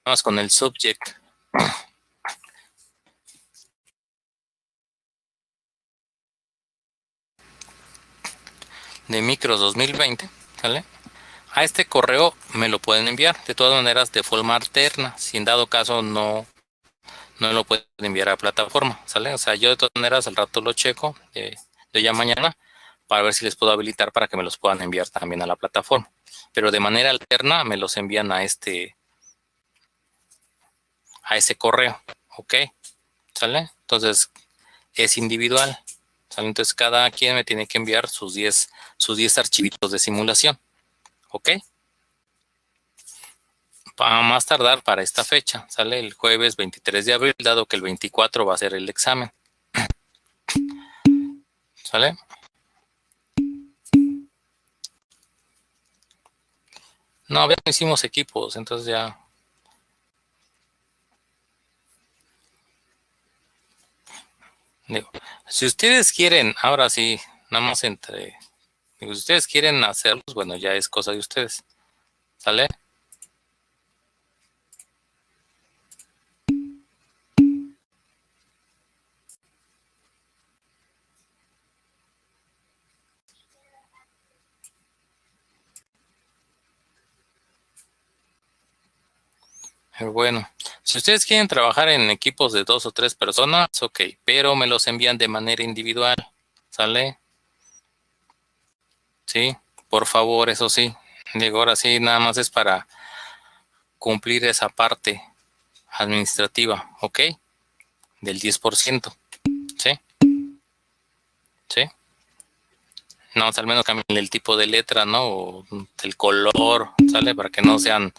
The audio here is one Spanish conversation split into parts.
Vamos con el subject. De Micros 2020, ¿vale? A este correo me lo pueden enviar, de todas maneras, de forma alterna. Si en dado caso no lo pueden enviar a plataforma, ¿sale? O sea, yo de todas maneras al rato lo checo, de ya mañana, para ver si les puedo habilitar para que me los puedan enviar también a la plataforma. Pero de manera alterna me los envían a ese correo, ¿ok? ¿Sale? Entonces, es individual, ¿sale? Entonces, cada quien me tiene que enviar sus 10 archivitos de simulación, ¿ok? A más tardar para esta fecha, ¿sale? El jueves 23 de abril, dado que el 24 va a ser el examen. ¿Sale? No, ya hicimos equipos, entonces ya. Digo, si ustedes quieren, ahora sí, nada más si ustedes quieren hacerlos, bueno, ya es cosa de ustedes. ¿Sale? Pero bueno, si ustedes quieren trabajar en equipos de 2 o 3 personas, ok, pero me los envían de manera individual. ¿Sale? Sí, por favor, eso sí. Digo, ahora sí, nada más es para cumplir esa parte administrativa, ¿ok? Del 10%, ¿sí? ¿Sí? No, al menos cambien el tipo de letra, ¿no? O el color, ¿sale? Para que no sean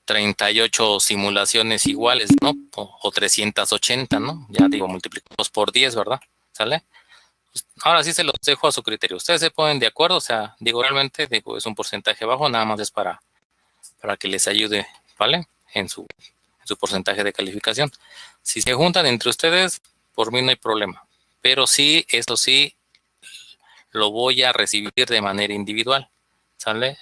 38 simulaciones iguales, ¿no? O 380, ¿no? Ya digo, multiplicamos por 10, ¿verdad? ¿Sale? Ahora sí se los dejo a su criterio. Ustedes se ponen de acuerdo, o sea, digo, realmente digo, es un porcentaje bajo, nada más es para que les ayude, ¿vale? En su porcentaje de calificación. Si se juntan entre ustedes, por mí no hay problema. Pero sí, eso sí, lo voy a recibir de manera individual, ¿sale?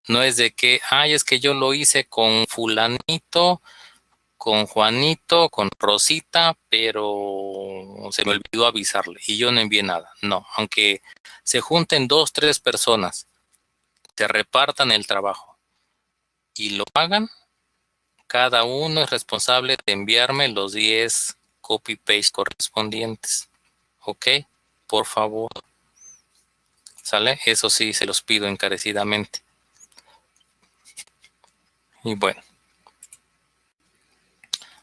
No es de que, ay, es que yo lo hice con fulanito, con Juanito, con Rosita, pero se me olvidó avisarle y yo no envié nada. No, aunque se junten 2, 3 personas, te repartan el trabajo y lo hagan, cada uno es responsable de enviarme los 10 copy-paste correspondientes. ¿Ok? Por favor. ¿Sale? Eso sí, se los pido encarecidamente. Y bueno.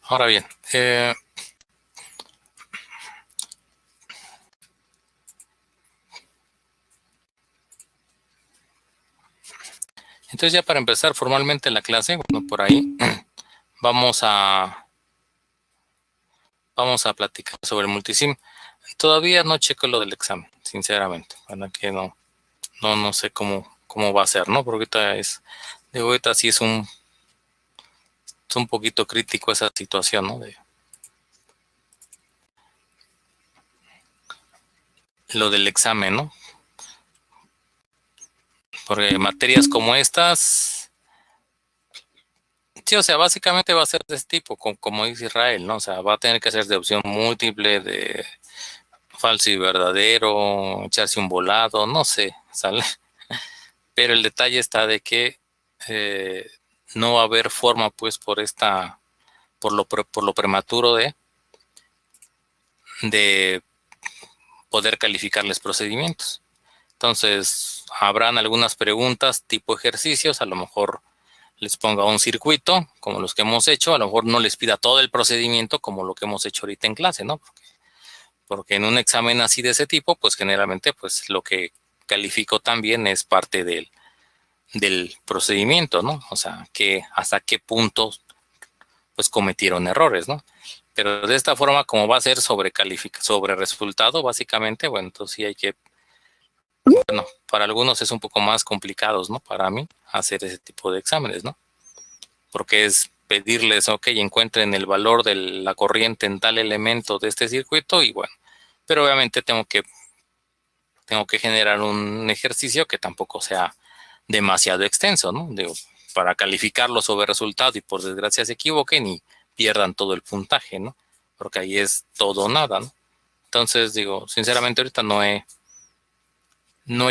Ahora bien, entonces ya para empezar formalmente la clase, bueno, por ahí vamos a platicar sobre el multisim. Todavía no checo lo del examen, sinceramente, para que no sé cómo va a ser, ¿no? Porque ahorita sí es un poquito crítico esa situación, ¿no? De lo del examen, ¿no? Porque materias como estas, sí, o sea, básicamente va a ser de este tipo, como dice Israel, ¿no? O sea, va a tener que ser de opción múltiple, de falso y verdadero, echarse un volado, no sé, ¿sale? Pero el detalle está de que no va a haber forma, pues, por lo prematuro de poder calificarles procedimientos. Entonces, habrán algunas preguntas tipo ejercicios, a lo mejor les ponga un circuito, como los que hemos hecho, a lo mejor no les pida todo el procedimiento como lo que hemos hecho ahorita en clase, ¿no? Porque en un examen así de ese tipo, pues generalmente, pues lo que califico también es parte del procedimiento, ¿no? O sea, que hasta qué punto, pues cometieron errores, ¿no? Pero de esta forma, como va a ser sobre resultado, básicamente, bueno, entonces sí hay que, bueno, para algunos es un poco más complicados, ¿no? Para mí, hacer ese tipo de exámenes, ¿no? Porque es pedirles, ok, encuentren el valor de la corriente en tal elemento de este circuito y bueno, pero obviamente tengo que generar un ejercicio que tampoco sea demasiado extenso, ¿no? Digo, para calificarlos sobre resultado y por desgracia se equivoquen y pierdan todo el puntaje, ¿no? Porque ahí es todo o nada, ¿no? Entonces, digo, sinceramente ahorita no he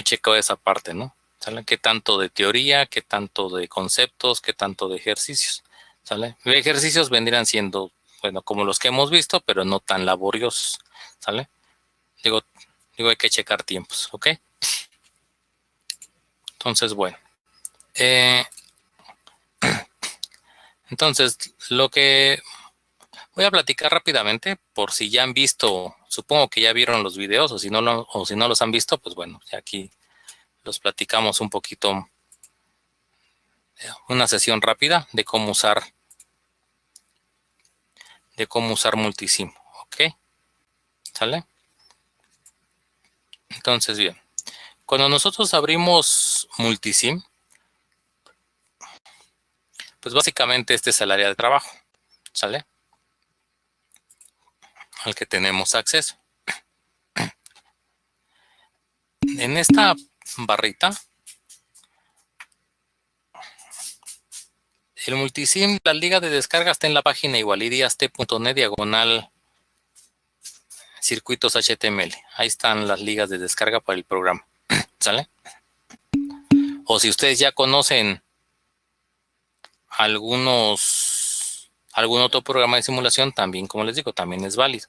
checado esa parte, ¿no? ¿Sale? ¿Qué tanto de teoría, qué tanto de conceptos, qué tanto de ejercicios? ¿Sale? Ejercicios vendrían siendo, bueno, como los que hemos visto, pero no tan laboriosos, ¿sale? Digo, hay que checar tiempos, ¿ok? Entonces, bueno. Entonces, lo que voy a platicar rápidamente, por si ya han visto, supongo que ya vieron los videos, o si no los han visto, pues bueno, ya aquí los platicamos un poquito, una sesión rápida de cómo usar Multisim, ¿ok? ¿Sale? Entonces, bien, cuando nosotros abrimos Multisim, pues básicamente este es el área de trabajo, ¿sale? Al que tenemos acceso. En esta barrita, el Multisim, la liga de descarga está en la página igualidiast.net/. Circuitos HTML. Ahí están las ligas de descarga para el programa. ¿Sale? O si ustedes ya conocen algún otro programa de simulación, también, como les digo, también es válido.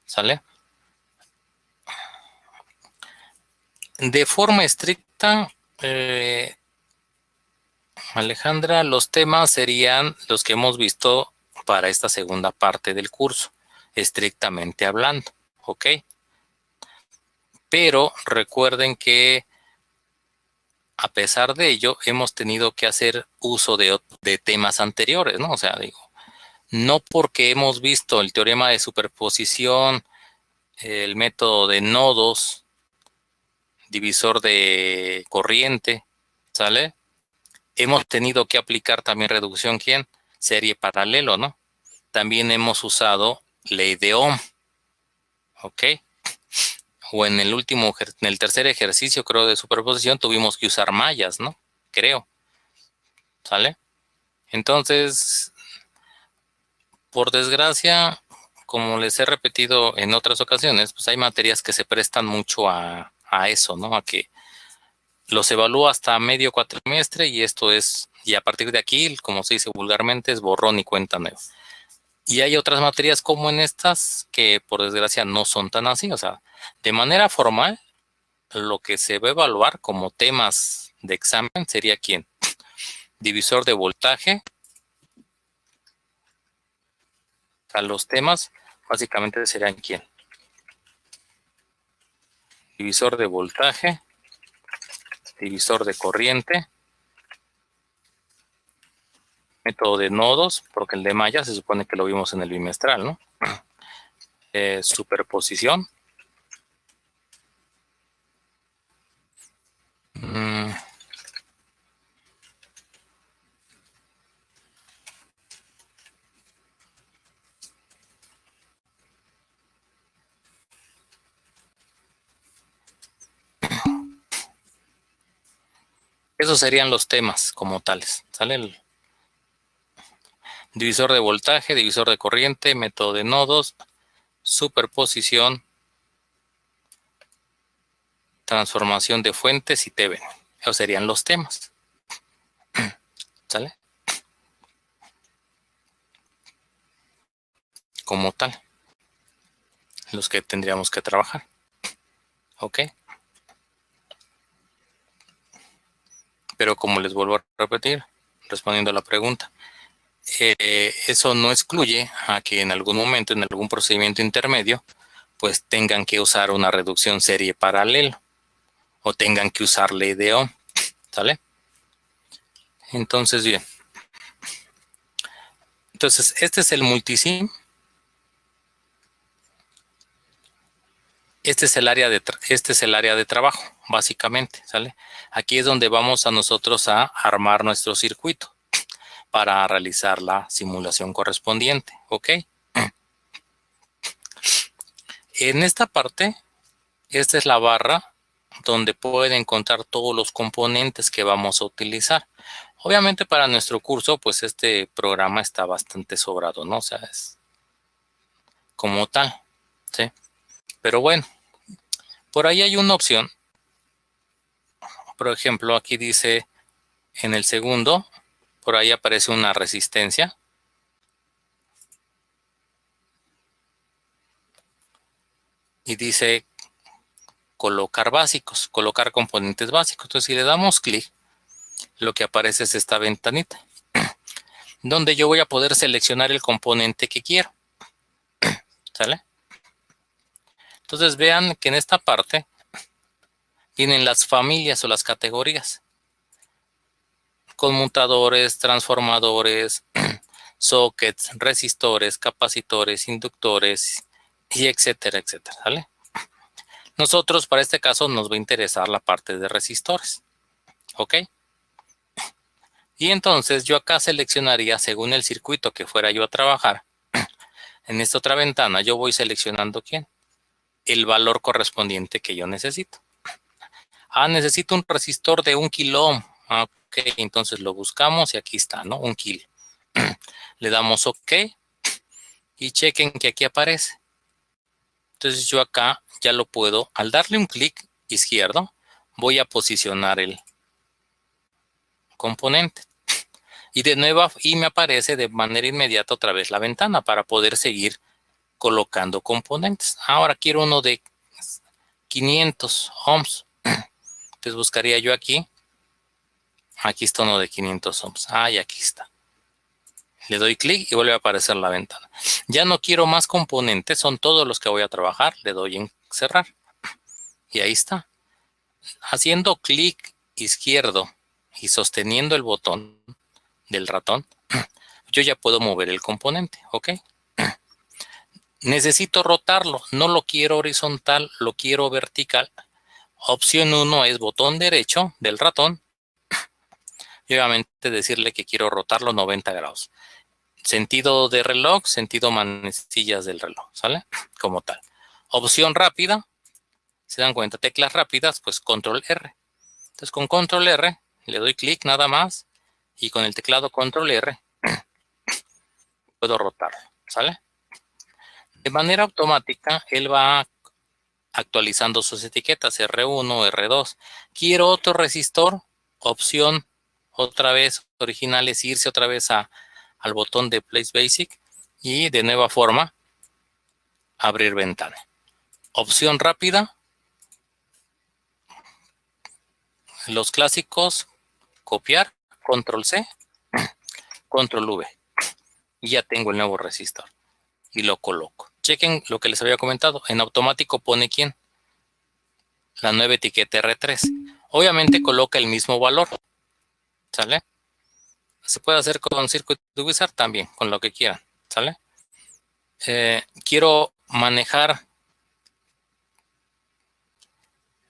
¿Sale? De forma estricta, Alejandra, los temas serían los que hemos visto para esta segunda parte del curso, estrictamente hablando. ¿Ok? Pero recuerden que a pesar de ello, hemos tenido que hacer uso de temas anteriores, ¿no? O sea, digo, no porque hemos visto el teorema de superposición, el método de nodos, divisor de corriente, ¿sale? Hemos tenido que aplicar también reducción, ¿quién? Serie paralelo, ¿no? También hemos usado ley de Ohm, ¿ok? O en el tercer ejercicio, creo, de superposición, tuvimos que usar mallas, ¿no? Creo, ¿sale? Entonces, por desgracia, como les he repetido en otras ocasiones, pues hay materias que se prestan mucho a eso, ¿no? A que los evalúo hasta medio cuatrimestre y a partir de aquí, como se dice vulgarmente, es borrón y cuenta nueva. Y hay otras materias como en estas que por desgracia no son tan así, o sea, de manera formal, lo que se va a evaluar como temas de examen sería ¿quién? Divisor de voltaje. A los temas básicamente serían ¿quién? Divisor de voltaje, divisor de corriente, método de nodos, porque el de malla se supone que lo vimos en el bimestral, ¿no? Superposición. Esos serían los temas como tales, ¿sale? El divisor de voltaje, divisor de corriente, método de nodos, superposición, transformación de fuentes y Thevenin. Esos serían los temas, ¿sale? Como tal, los que tendríamos que trabajar, ¿ok? Pero como les vuelvo a repetir, respondiendo a la pregunta, eso no excluye a que en algún momento, en algún procedimiento intermedio, pues tengan que usar una reducción serie paralelo o tengan que usar ley de Ohm, ¿sale? Entonces, bien. Entonces, este es el Multisim. Este es el área de trabajo, básicamente, ¿sale? Aquí es donde vamos a nosotros a armar nuestro circuito para realizar la simulación correspondiente, ¿ok? En esta parte, esta es la barra donde pueden encontrar todos los componentes que vamos a utilizar. Obviamente para nuestro curso, pues este programa está bastante sobrado, ¿no? O sea, es como tal, ¿sí? Pero bueno, por ahí hay una opción. Por ejemplo, aquí dice en el segundo, por ahí aparece una resistencia. Y dice colocar básicos, colocar componentes básicos. Entonces, si le damos clic, lo que aparece es esta ventanita, donde yo voy a poder seleccionar el componente que quiero. ¿Sale? Entonces, vean que en esta parte tienen las familias o las categorías. Conmutadores, transformadores, sockets, resistores, capacitores, inductores, y etcétera, etcétera. ¿Sale? Nosotros, para este caso, nos va a interesar la parte de resistores. ¿Ok? Y entonces yo acá seleccionaría, según el circuito que fuera yo a trabajar, en esta otra ventana yo voy seleccionando ¿quién? El valor correspondiente que yo necesito. Necesito un resistor de 1 kilo ohm. Ok, entonces lo buscamos y aquí está, ¿no? 1 kilo. Le damos OK y chequen que aquí aparece. Entonces yo acá ya lo puedo, al darle un clic izquierdo, voy a posicionar el componente. Y de nuevo, y me aparece de manera inmediata otra vez la ventana para poder seguir colocando componentes. Ahora quiero uno de 500 ohms. Entonces buscaría yo aquí. Aquí está uno de 500 ohms. Y aquí está. Le doy clic y vuelve a aparecer la ventana. Ya no quiero más componentes, son todos los que voy a trabajar. Le doy en cerrar. Y ahí está. Haciendo clic izquierdo y sosteniendo el botón del ratón, yo ya puedo mover el componente. ¿Ok? Necesito rotarlo. No lo quiero horizontal, lo quiero vertical. Opción 1 es botón derecho del ratón. Y obviamente decirle que quiero rotarlo 90 grados. Sentido de reloj, sentido manecillas del reloj, ¿sale? Como tal. Opción rápida, se dan cuenta, teclas rápidas, pues control R. Entonces con control R le doy clic nada más y con el teclado control R puedo rotarlo, ¿sale? De manera automática, él va actualizando sus etiquetas R1, R2. Quiero otro resistor, opción otra vez original es irse otra vez al botón de Place Basic y de nueva forma abrir ventana. Opción rápida, los clásicos, copiar, control C, control V y ya tengo el nuevo resistor y lo coloco. Chequen lo que les había comentado, en automático pone ¿quién? La nueva etiqueta R3. Obviamente coloca el mismo valor, ¿sale? Se puede hacer con Circuit Wizard también, con lo que quieran, ¿sale? Quiero manejar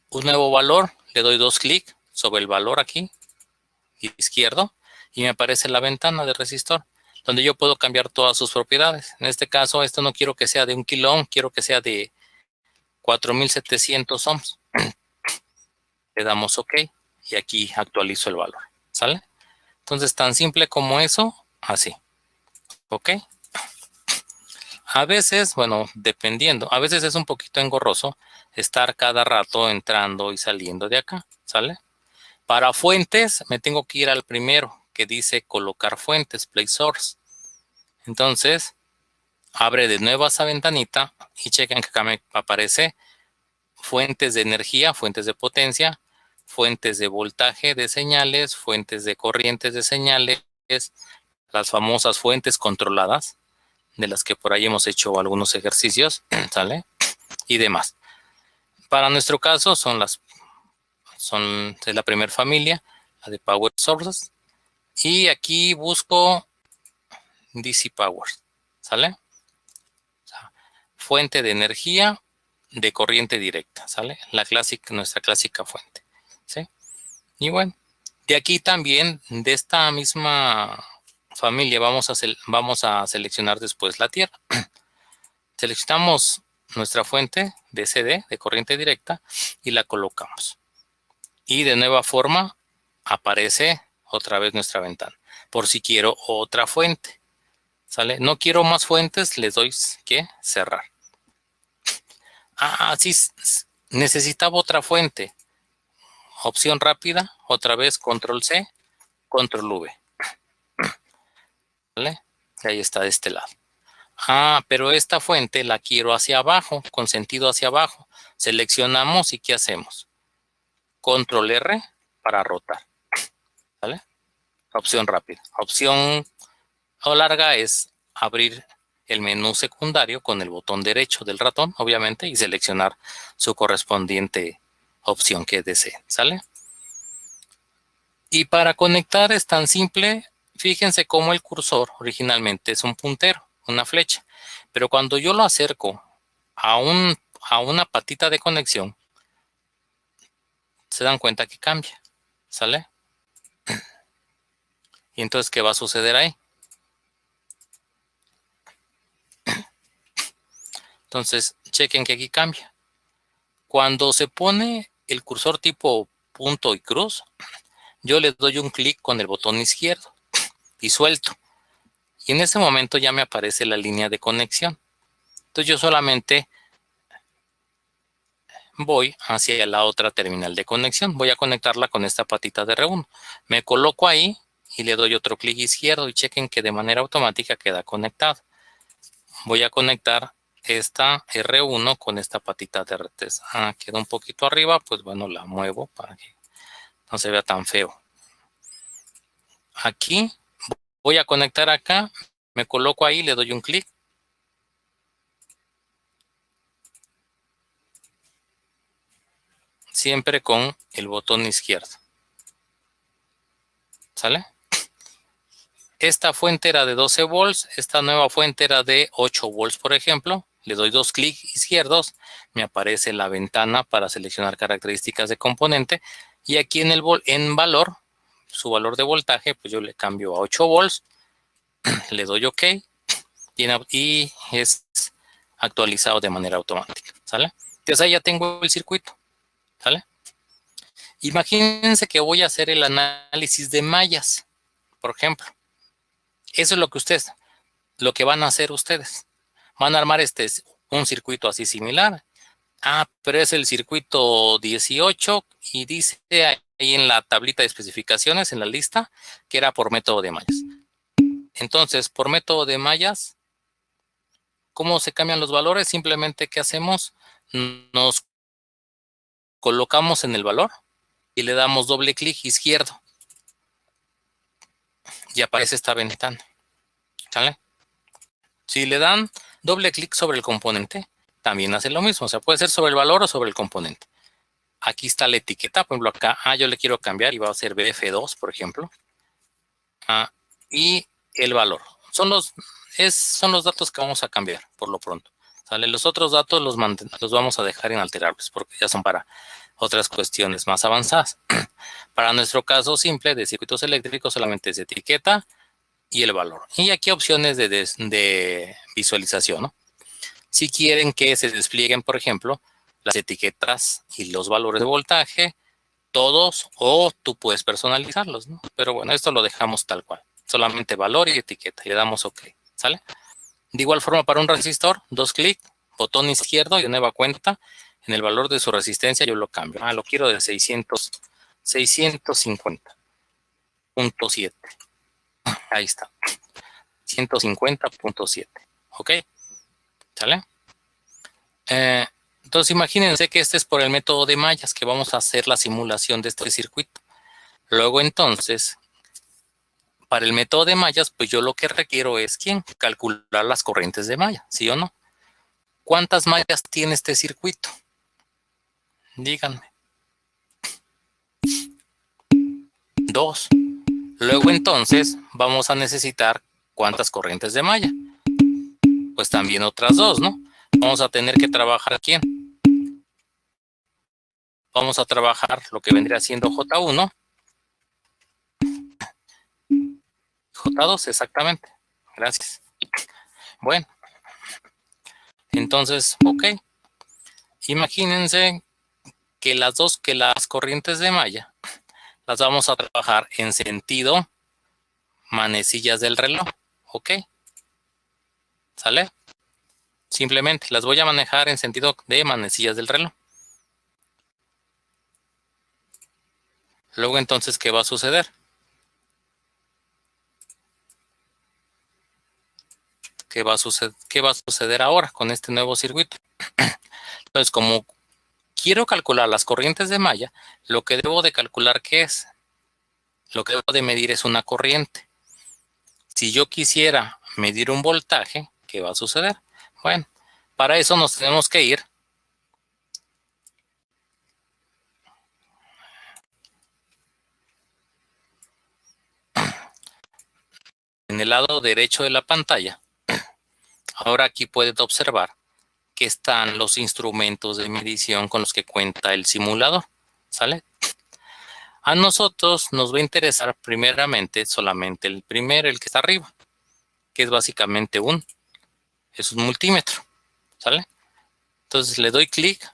un nuevo valor, le doy 2 clics sobre el valor aquí, izquierdo, y me aparece la ventana de resistor, donde yo puedo cambiar todas sus propiedades. En este caso, esto no quiero que sea de 1 kilo ohm, quiero que sea de 4700 ohms. Le damos OK y aquí actualizo el valor, ¿sale? Entonces, tan simple como eso, así, ¿ok? A veces, bueno, dependiendo, a veces es un poquito engorroso estar cada rato entrando y saliendo de acá, ¿sale? Para fuentes, me tengo que ir al primero, que dice colocar fuentes, Place Source. Entonces, abre de nuevo esa ventanita y chequen que acá me aparece fuentes de energía, fuentes de potencia, fuentes de voltaje de señales, fuentes de corrientes de señales, las famosas fuentes controladas, de las que por ahí hemos hecho algunos ejercicios, ¿sale? Y demás. Para nuestro caso es la primera familia, la de Power Sources. Y aquí busco DC Power, ¿sale? O sea, fuente de energía de corriente directa, ¿sale? Nuestra clásica fuente, ¿sí? Y bueno, de aquí también, de esta misma familia, vamos a seleccionar después la tierra. Seleccionamos nuestra fuente de CD, de corriente directa, y la colocamos. Y de nueva forma aparece otra vez nuestra ventana. Por si quiero otra fuente. ¿Sale? No quiero más fuentes, les doy que cerrar. Sí, necesitaba otra fuente. Opción rápida, otra vez control C, control V. ¿Vale? Y ahí está de este lado. Pero esta fuente la quiero hacia abajo, con sentido hacia abajo. Seleccionamos y ¿qué hacemos? Control R para rotar. ¿Vale? Opción rápida. Opción larga es abrir el menú secundario con el botón derecho del ratón, obviamente, y seleccionar su correspondiente opción que deseen. ¿Sale? Y para conectar es tan simple. Fíjense cómo el cursor originalmente es un puntero, una flecha. Pero cuando yo lo acerco a una patita de conexión, se dan cuenta que cambia. ¿Sale? Y entonces, ¿qué va a suceder ahí? Entonces, chequen que aquí cambia. Cuando se pone el cursor tipo punto y cruz, yo le doy un clic con el botón izquierdo y suelto. Y en ese momento ya me aparece la línea de conexión. Entonces yo solamente voy hacia la otra terminal de conexión. Voy a conectarla con esta patita de R1. Me coloco ahí y le doy otro clic izquierdo y chequen que de manera automática queda conectado. Voy a conectar esta R1 con esta patita de R3. Queda un poquito arriba, pues bueno, la muevo para que no se vea tan feo. Aquí voy a conectar acá, me coloco ahí, le doy un clic. Siempre con el botón izquierdo. ¿Sale? Esta fuente era de 12 volts, esta nueva fuente era de 8 volts, por ejemplo. Le doy dos clics izquierdos, me aparece la ventana para seleccionar características de componente. Y aquí en valor, su valor de voltaje, pues yo le cambio a 8 volts, le doy OK y es actualizado de manera automática. ¿Sale? Entonces ahí ya tengo el circuito. ¿Sale? Imagínense que voy a hacer el análisis de mallas, por ejemplo. Eso es lo que van a hacer ustedes. Van a armar un circuito así similar. Pero es el circuito 18 y dice ahí en la tablita de especificaciones, en la lista, que era por método de mallas. Entonces, por método de mallas, ¿cómo se cambian los valores? Simplemente, ¿qué hacemos? Nos colocamos en el valor y le damos doble clic izquierdo. Y aparece esta ventana. ¿Sale? Si le dan doble clic sobre el componente, también hace lo mismo. O sea, puede ser sobre el valor o sobre el componente. Aquí está la etiqueta. Por ejemplo, acá, yo le quiero cambiar y va a ser BF2, por ejemplo. Y el valor. Son los datos que vamos a cambiar por lo pronto. ¿Sale? Los otros datos los vamos a dejar inalterables porque ya son para otras cuestiones más avanzadas. Para nuestro caso simple de circuitos eléctricos solamente es etiqueta y el valor. Y aquí opciones de visualización, ¿no? Si quieren que se desplieguen, por ejemplo, las etiquetas y los valores de voltaje, todos, o tú puedes personalizarlos, ¿no? Pero bueno, esto lo dejamos tal cual. Solamente valor y etiqueta. Y le damos OK. ¿Sale? De igual forma, para un resistor, dos clics, botón izquierdo y de nueva cuenta. En el valor de su resistencia yo lo cambio. Lo quiero de 650.7. Ahí está. 150.7. ¿Ok? ¿Sale? Entonces imagínense que este es por el método de mallas, que vamos a hacer la simulación de este circuito. Luego entonces, para el método de mallas, pues yo lo que requiero es calcular las corrientes de malla, ¿sí o no? ¿Cuántas mallas tiene este circuito? Díganme. 2. Luego entonces vamos a necesitar ¿cuántas corrientes de malla? Pues también otras 2, ¿no? Vamos a tener que trabajar ¿quién? Vamos a trabajar lo que vendría siendo J1. J2, exactamente. Gracias. Bueno. Entonces, OK. Imagínense que las corrientes de malla las vamos a trabajar en sentido manecillas del reloj, ¿ok? ¿Sale? Simplemente las voy a manejar en sentido de manecillas del reloj. Luego entonces, ¿qué va a suceder? ¿Qué va a suceder ahora con este nuevo circuito? Entonces, como quiero calcular las corrientes de malla, lo que debo de calcular, ¿qué es? Lo que debo de medir es una corriente. Si yo quisiera medir un voltaje, ¿qué va a suceder? Bueno, para eso nos tenemos que ir en el lado derecho de la pantalla. Ahora aquí puedes observar que están los instrumentos de medición con los que cuenta el simulador, ¿sale? A nosotros nos va a interesar primeramente solamente el primero, el que está arriba, que es básicamente es un multímetro, ¿sale? Entonces le doy clic.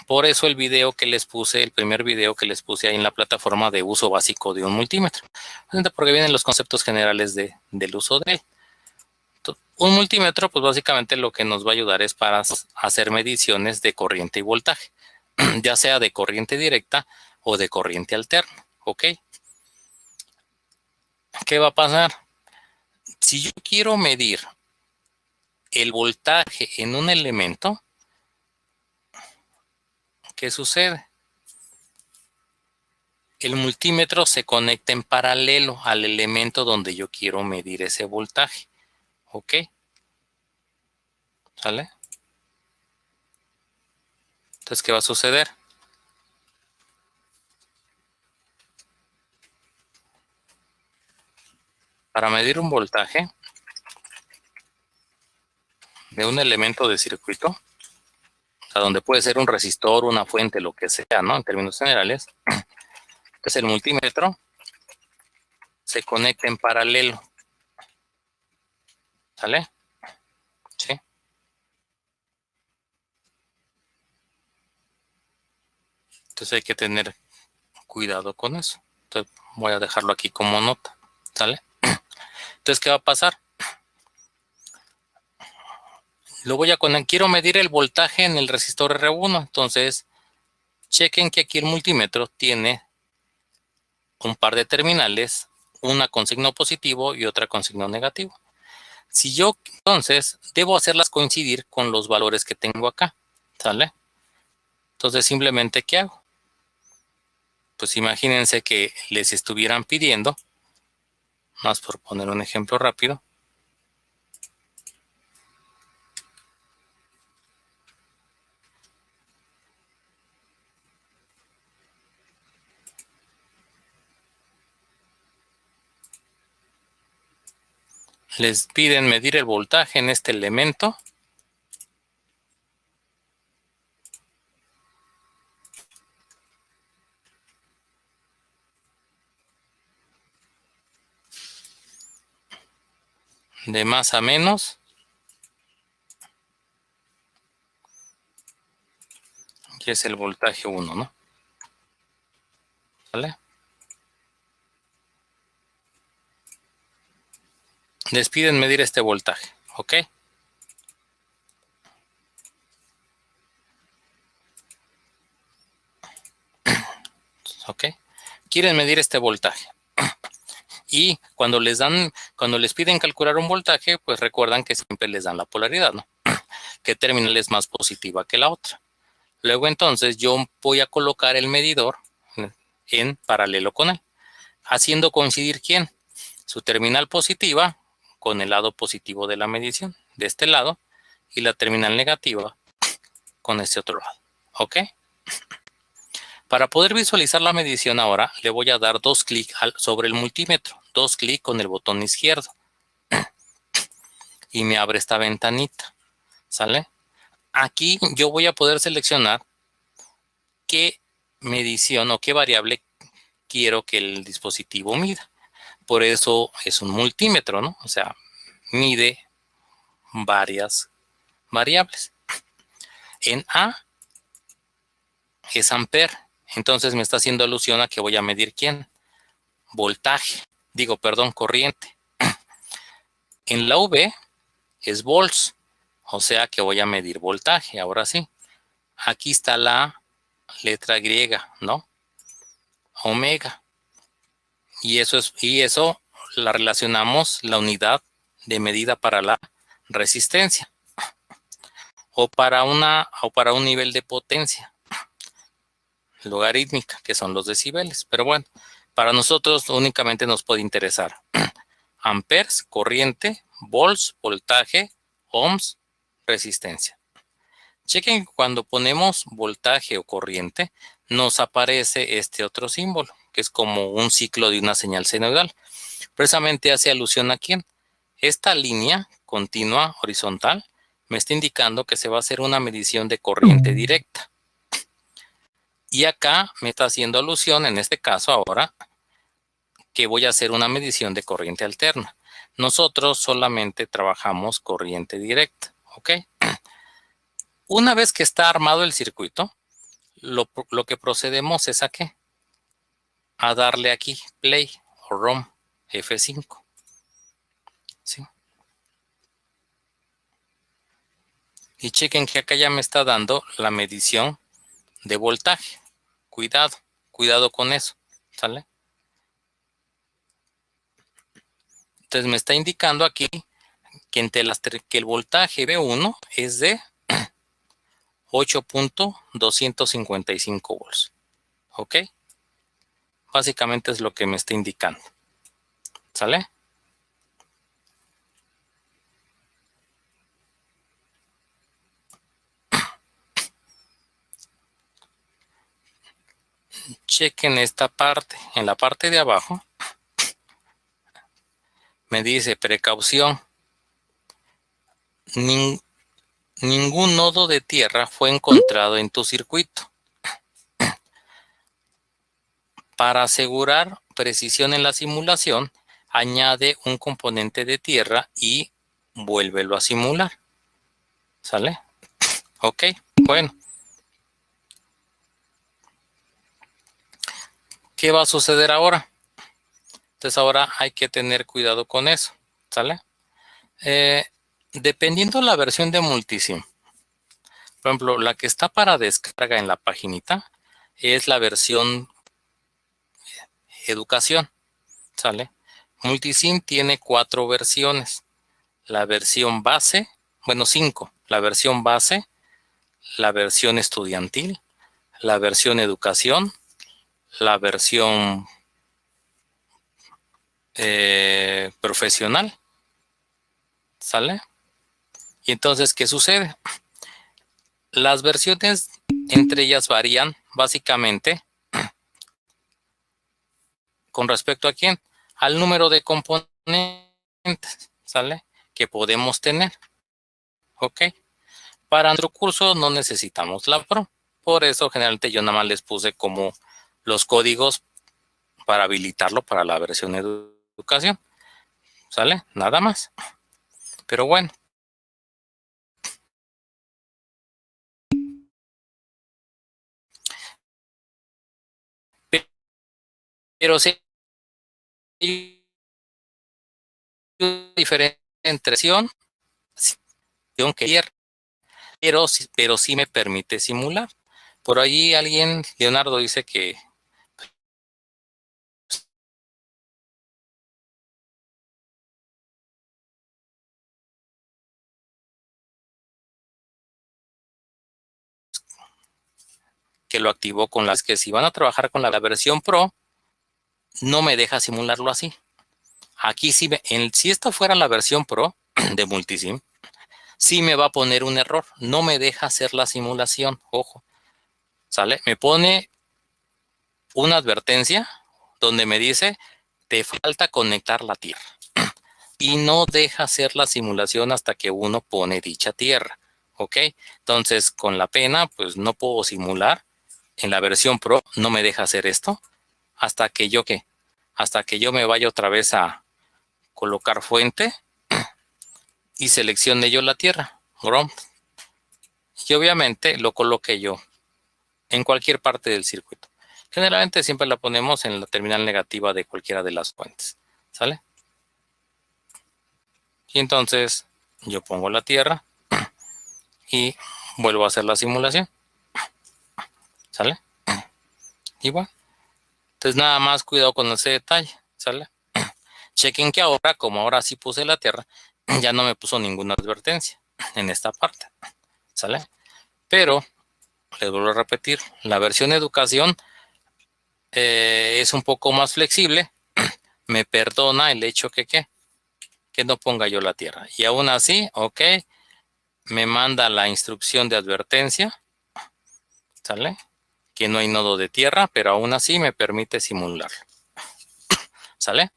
Por eso el video que les puse, el primer video que les puse ahí en la plataforma de uso básico de un multímetro, porque vienen los conceptos generales del uso de él. Un multímetro, pues básicamente lo que nos va a ayudar es para hacer mediciones de corriente y voltaje, ya sea de corriente directa o de corriente alterna, ¿ok? ¿Qué va a pasar? Si yo quiero medir el voltaje en un elemento, ¿qué sucede? El multímetro se conecta en paralelo al elemento donde yo quiero medir ese voltaje, ¿ok? ¿Sale? Entonces, ¿qué va a suceder? Para medir un voltaje de un elemento de circuito, o sea, donde puede ser un resistor, una fuente, lo que sea, ¿no? En términos generales, entonces el multímetro se conecta en paralelo, ¿sale? Sí. Entonces hay que tener cuidado con eso. Entonces voy a dejarlo aquí como nota, ¿sale? Entonces, ¿qué va a pasar? Lo voy a conectar, quiero medir el voltaje en el resistor R1, entonces chequen que aquí el multímetro tiene un par de terminales, una con signo positivo y otra con signo negativo. Si yo, entonces, debo hacerlas coincidir con los valores que tengo acá, ¿sale? Entonces, simplemente, ¿qué hago? Pues imagínense que les estuvieran pidiendo, más por poner un ejemplo rápido, les piden medir el voltaje en este elemento. De más a menos. Que es el voltaje 1, ¿no? ¿Vale? Les piden medir este voltaje, ¿ok? ¿Ok? Quieren medir este voltaje. Y cuando les piden calcular un voltaje, pues recuerdan que siempre les dan la polaridad, ¿no? ¿Qué terminal es más positiva que la otra? Luego entonces yo voy a colocar el medidor en paralelo con él, haciendo coincidir ¿quién? Su terminal positiva con el lado positivo de la medición, de este lado, y la terminal negativa con este otro lado, ¿ok? Para poder visualizar la medición ahora, le voy a dar dos clics sobre el multímetro, dos clics con el botón izquierdo y me abre esta ventanita, ¿sale? Aquí yo voy a poder seleccionar qué medición o qué variable quiero que el dispositivo mida. Por eso es un multímetro, ¿no? O sea, mide varias variables. En A es amper, Entonces me está haciendo alusión a que voy a medir ¿quién? Voltaje. Digo, perdón, corriente. En la V es volts, o sea que voy a medir voltaje. Ahora sí. Aquí está la letra griega, ¿no? Omega. Y eso la relacionamos la unidad de medida para la resistencia o para un nivel de potencia logarítmica, que son los decibeles. Pero bueno, para nosotros únicamente nos puede interesar amperes, corriente, volts, voltaje, ohms, resistencia. Chequen que cuando ponemos voltaje o corriente, nos aparece este otro símbolo, que es como un ciclo de una señal senoidal. Precisamente hace alusión a quién. Esta línea continua horizontal me está indicando que se va a hacer una medición de corriente directa. Y acá me está haciendo alusión, en este caso ahora, que voy a hacer una medición de corriente alterna. Nosotros solamente trabajamos corriente directa, ¿ok? Una vez que está armado el circuito, lo que procedemos es a ¿qué? A darle aquí play o ROM F5. ¿Sí? Y chequen que acá ya me está dando la medición de voltaje. Cuidado con eso, ¿sale? Entonces me está indicando aquí que que el voltaje V1 es de 8.255 volts. ¿Ok? Básicamente es lo que me está indicando. ¿Sale? Chequen esta parte. En la parte de abajo me dice precaución. Ningún nodo de tierra fue encontrado en tu circuito. Para asegurar precisión en la simulación, añade un componente de tierra y vuélvelo a simular. ¿Sale? Ok, bueno. ¿Qué va a suceder ahora? Entonces ahora hay que tener cuidado con eso. ¿Sale? Dependiendo la versión de Multisim, por ejemplo, la que está para descarga en la paginita es la versión educación. ¿Sale? Multisim tiene 4 versiones. La versión base, bueno, 5. La versión base, la versión estudiantil, la versión educación, la versión profesional. ¿Sale? Y entonces, ¿qué sucede? Las versiones entre ellas varían básicamente con respecto a quién, al número de componentes, ¿sale? Que podemos tener. ¿Ok? Para nuestro curso no necesitamos la Pro. Por eso generalmente yo nada más les puse como los códigos para habilitarlo para la versión educación. ¿Sale? Nada más. Pero bueno. Pero sí hay diferencia entre que pero sí me permite simular. Por ahí alguien, Leonardo, dice que lo activó con las que si van a trabajar con la versión Pro, no me deja simularlo así. Aquí sí, si esta fuera la versión Pro de Multisim, sí me va a poner un error. No me deja hacer la simulación. Ojo. ¿Sale? Me pone una advertencia donde me dice, te falta conectar la tierra. Y no deja hacer la simulación hasta que uno pone dicha tierra. ¿Ok? Entonces, con la pena, pues no puedo simular. En la versión Pro no me deja hacer esto hasta que yo, ¿qué? Hasta que yo me vaya otra vez a colocar fuente y seleccione yo la tierra. Y obviamente lo coloqué yo en cualquier parte del circuito. Generalmente siempre la ponemos en la terminal negativa de cualquiera de las fuentes, ¿sale? Y entonces yo pongo la tierra y vuelvo a hacer la simulación, ¿sale? Igual. Entonces nada más cuidado con ese detalle, ¿sale? Chequen que ahora, como ahora sí puse la tierra, ya no me puso ninguna advertencia en esta parte, ¿sale? Pero, les vuelvo a repetir, la versión de educación es un poco más flexible, me perdona el hecho que no ponga yo la tierra. Y aún así, ok, me manda la instrucción de advertencia, ¿sale? Que no hay nodo de tierra, pero aún así me permite simularlo, ¿sale?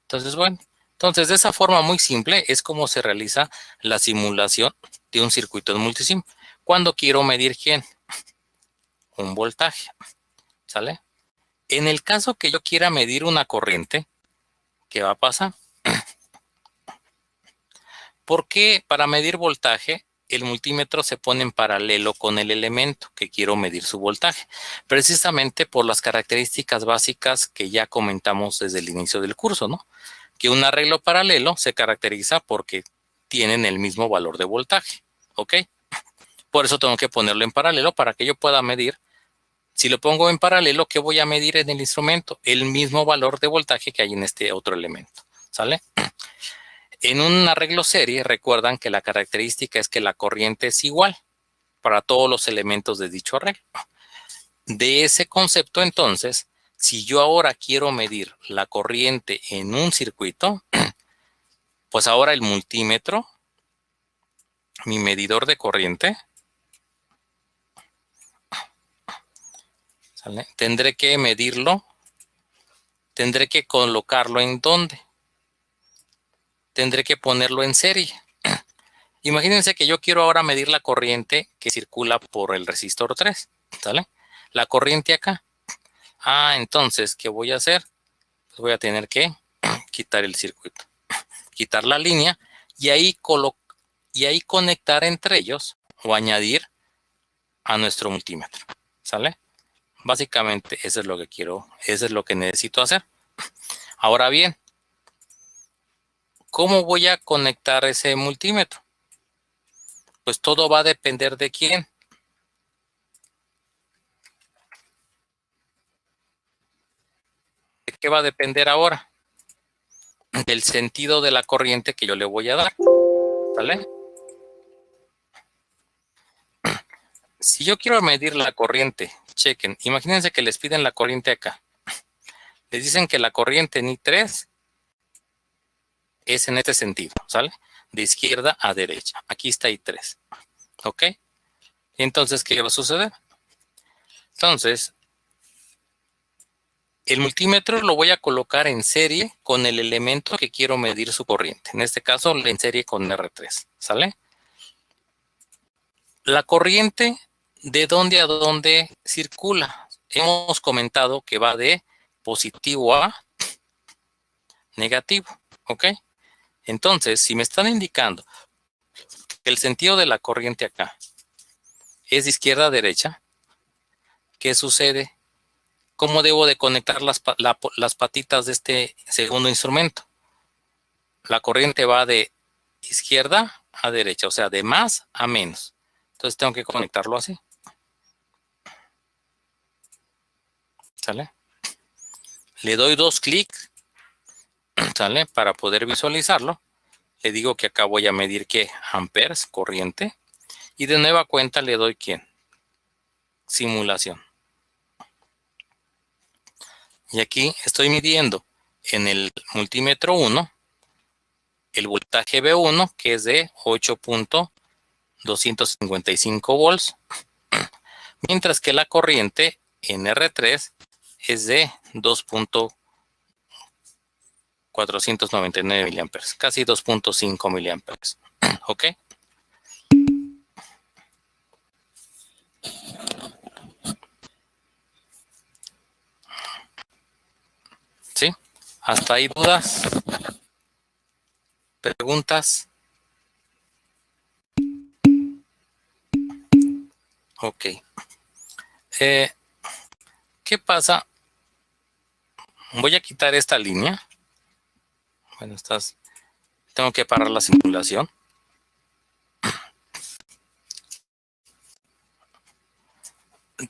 Entonces, bueno, entonces de esa forma muy simple es como se realiza la simulación de un circuito en multisim. Cuando quiero medir ¿quién? Un voltaje, ¿sale? En el caso que yo quiera medir una corriente, ¿qué va a pasar? Porque para medir voltaje, el multímetro se pone en paralelo con el elemento que quiero medir su voltaje, precisamente por las características básicas que ya comentamos desde el inicio del curso, ¿no? Que un arreglo paralelo se caracteriza porque tienen el mismo valor de voltaje, ¿ok? Por eso tengo que ponerlo en paralelo para que yo pueda medir. Si lo pongo en paralelo, ¿qué voy a medir en el instrumento? El mismo valor de voltaje que hay en este otro elemento, ¿sale? En un arreglo serie, recuerdan que la característica es que la corriente es igual para todos los elementos de dicho arreglo. De ese concepto, entonces, si yo ahora quiero medir la corriente en un circuito, pues ahora el multímetro, mi medidor de corriente, ¿sale? Tendré que medirlo, tendré que colocarlo en ¿dónde? Tendré que ponerlo en serie. Imagínense que yo quiero ahora medir la corriente que circula por el resistor 3, ¿sale? La corriente acá. Entonces, ¿qué voy a hacer? Pues voy a tener que quitar el circuito, quitar la línea y ahí conectar entre ellos o añadir a nuestro multímetro, ¿sale? Básicamente eso es lo que quiero, eso es lo que necesito hacer. Ahora bien, ¿cómo voy a conectar ese multímetro? Pues todo va a depender de quién. ¿De qué va a depender ahora? Del sentido de la corriente que yo le voy a dar, ¿vale? Si yo quiero medir la corriente, chequen, imagínense que les piden la corriente acá. Les dicen que la corriente en I3 es en este sentido, ¿sale? De izquierda a derecha. Aquí está I3, ¿ok? Entonces, ¿qué va a suceder? Entonces, el multímetro lo voy a colocar en serie con el elemento que quiero medir su corriente. En este caso, en serie con R3, ¿sale? La corriente, ¿de dónde a dónde circula? Hemos comentado que va de positivo a negativo, ¿ok? Entonces, si me están indicando que el sentido de la corriente acá es de izquierda a derecha, ¿qué sucede? ¿Cómo debo de conectar las patitas de este segundo instrumento? La corriente va de izquierda a derecha, o sea, de más a menos. Entonces tengo que conectarlo así. ¿Sale? Le doy 2 clics, ¿sale? Para poder visualizarlo. Le digo que acá voy a medir ¿qué? Amperes, corriente. Y de nueva cuenta le doy ¿quién? Simulación. Y aquí estoy midiendo en el multímetro 1 el voltaje V1, que es de 8.255 volts, mientras que la corriente en R3 es de 2.499 miliamperes, casi 2.5 miliamperes. ¿Ok? ¿Sí? ¿Hasta ahí dudas? ¿Preguntas? Ok. ¿Qué ¿qué pasa? Voy a quitar esta línea. Bueno, tengo que parar la simulación.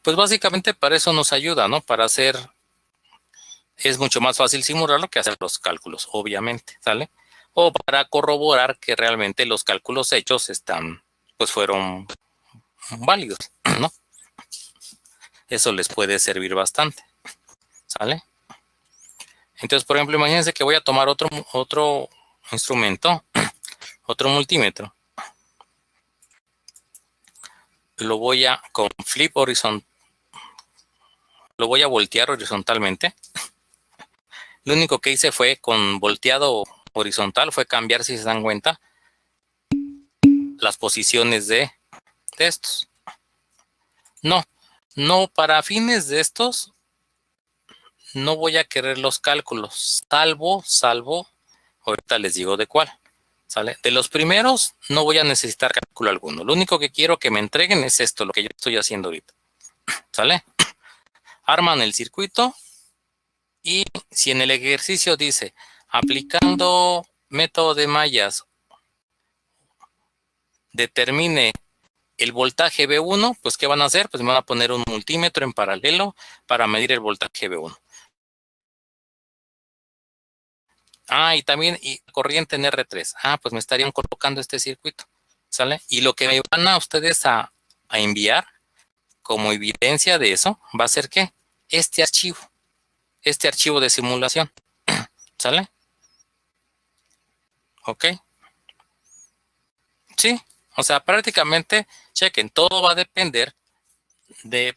Pues básicamente para eso nos ayuda, ¿no? Es mucho más fácil simularlo que hacer los cálculos, obviamente, ¿sale? O para corroborar que realmente los cálculos hechos fueron válidos, ¿no? Eso les puede servir bastante, ¿sale? Entonces, por ejemplo, imagínense que voy a tomar otro instrumento, otro multímetro. Lo voy a lo voy a voltear horizontalmente. Lo único que hice fue con volteado horizontal fue cambiar, si se dan cuenta, las posiciones de estos. No, para fines de estos no voy a querer los cálculos, salvo, ahorita les digo de cuál, ¿sale? De los primeros no voy a necesitar cálculo alguno. Lo único que quiero que me entreguen es esto, lo que yo estoy haciendo ahorita, ¿sale? Arman el circuito y si en el ejercicio dice aplicando método de mallas determine el voltaje B1, pues ¿qué van a hacer? Pues me van a poner un multímetro en paralelo para medir el voltaje B1. Y también corriente en R3. Pues me estarían colocando este circuito, ¿sale? Y lo que me van a ustedes a enviar como evidencia de eso va a ser ¿qué? Este archivo de simulación, ¿sale? ¿Ok? Sí, o sea, prácticamente, chequen, todo va a depender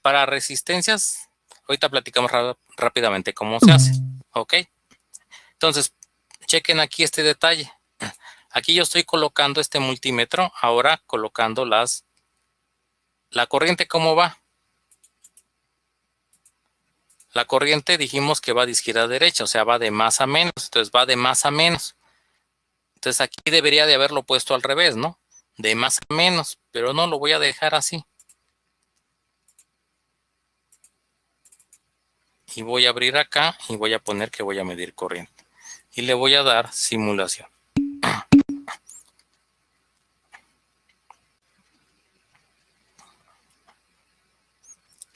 para resistencias. Ahorita platicamos rápidamente cómo se hace, ¿ok? Entonces, chequen aquí este detalle. Aquí yo estoy colocando este multímetro, ahora colocando la corriente, ¿cómo va? La corriente dijimos que va de izquierda a derecha, o sea, va de más a menos, entonces va de más a menos. Entonces aquí debería de haberlo puesto al revés, ¿no? De más a menos, pero no, lo voy a dejar así. Y voy a abrir acá y voy a poner que voy a medir corriente. Y le voy a dar simulación.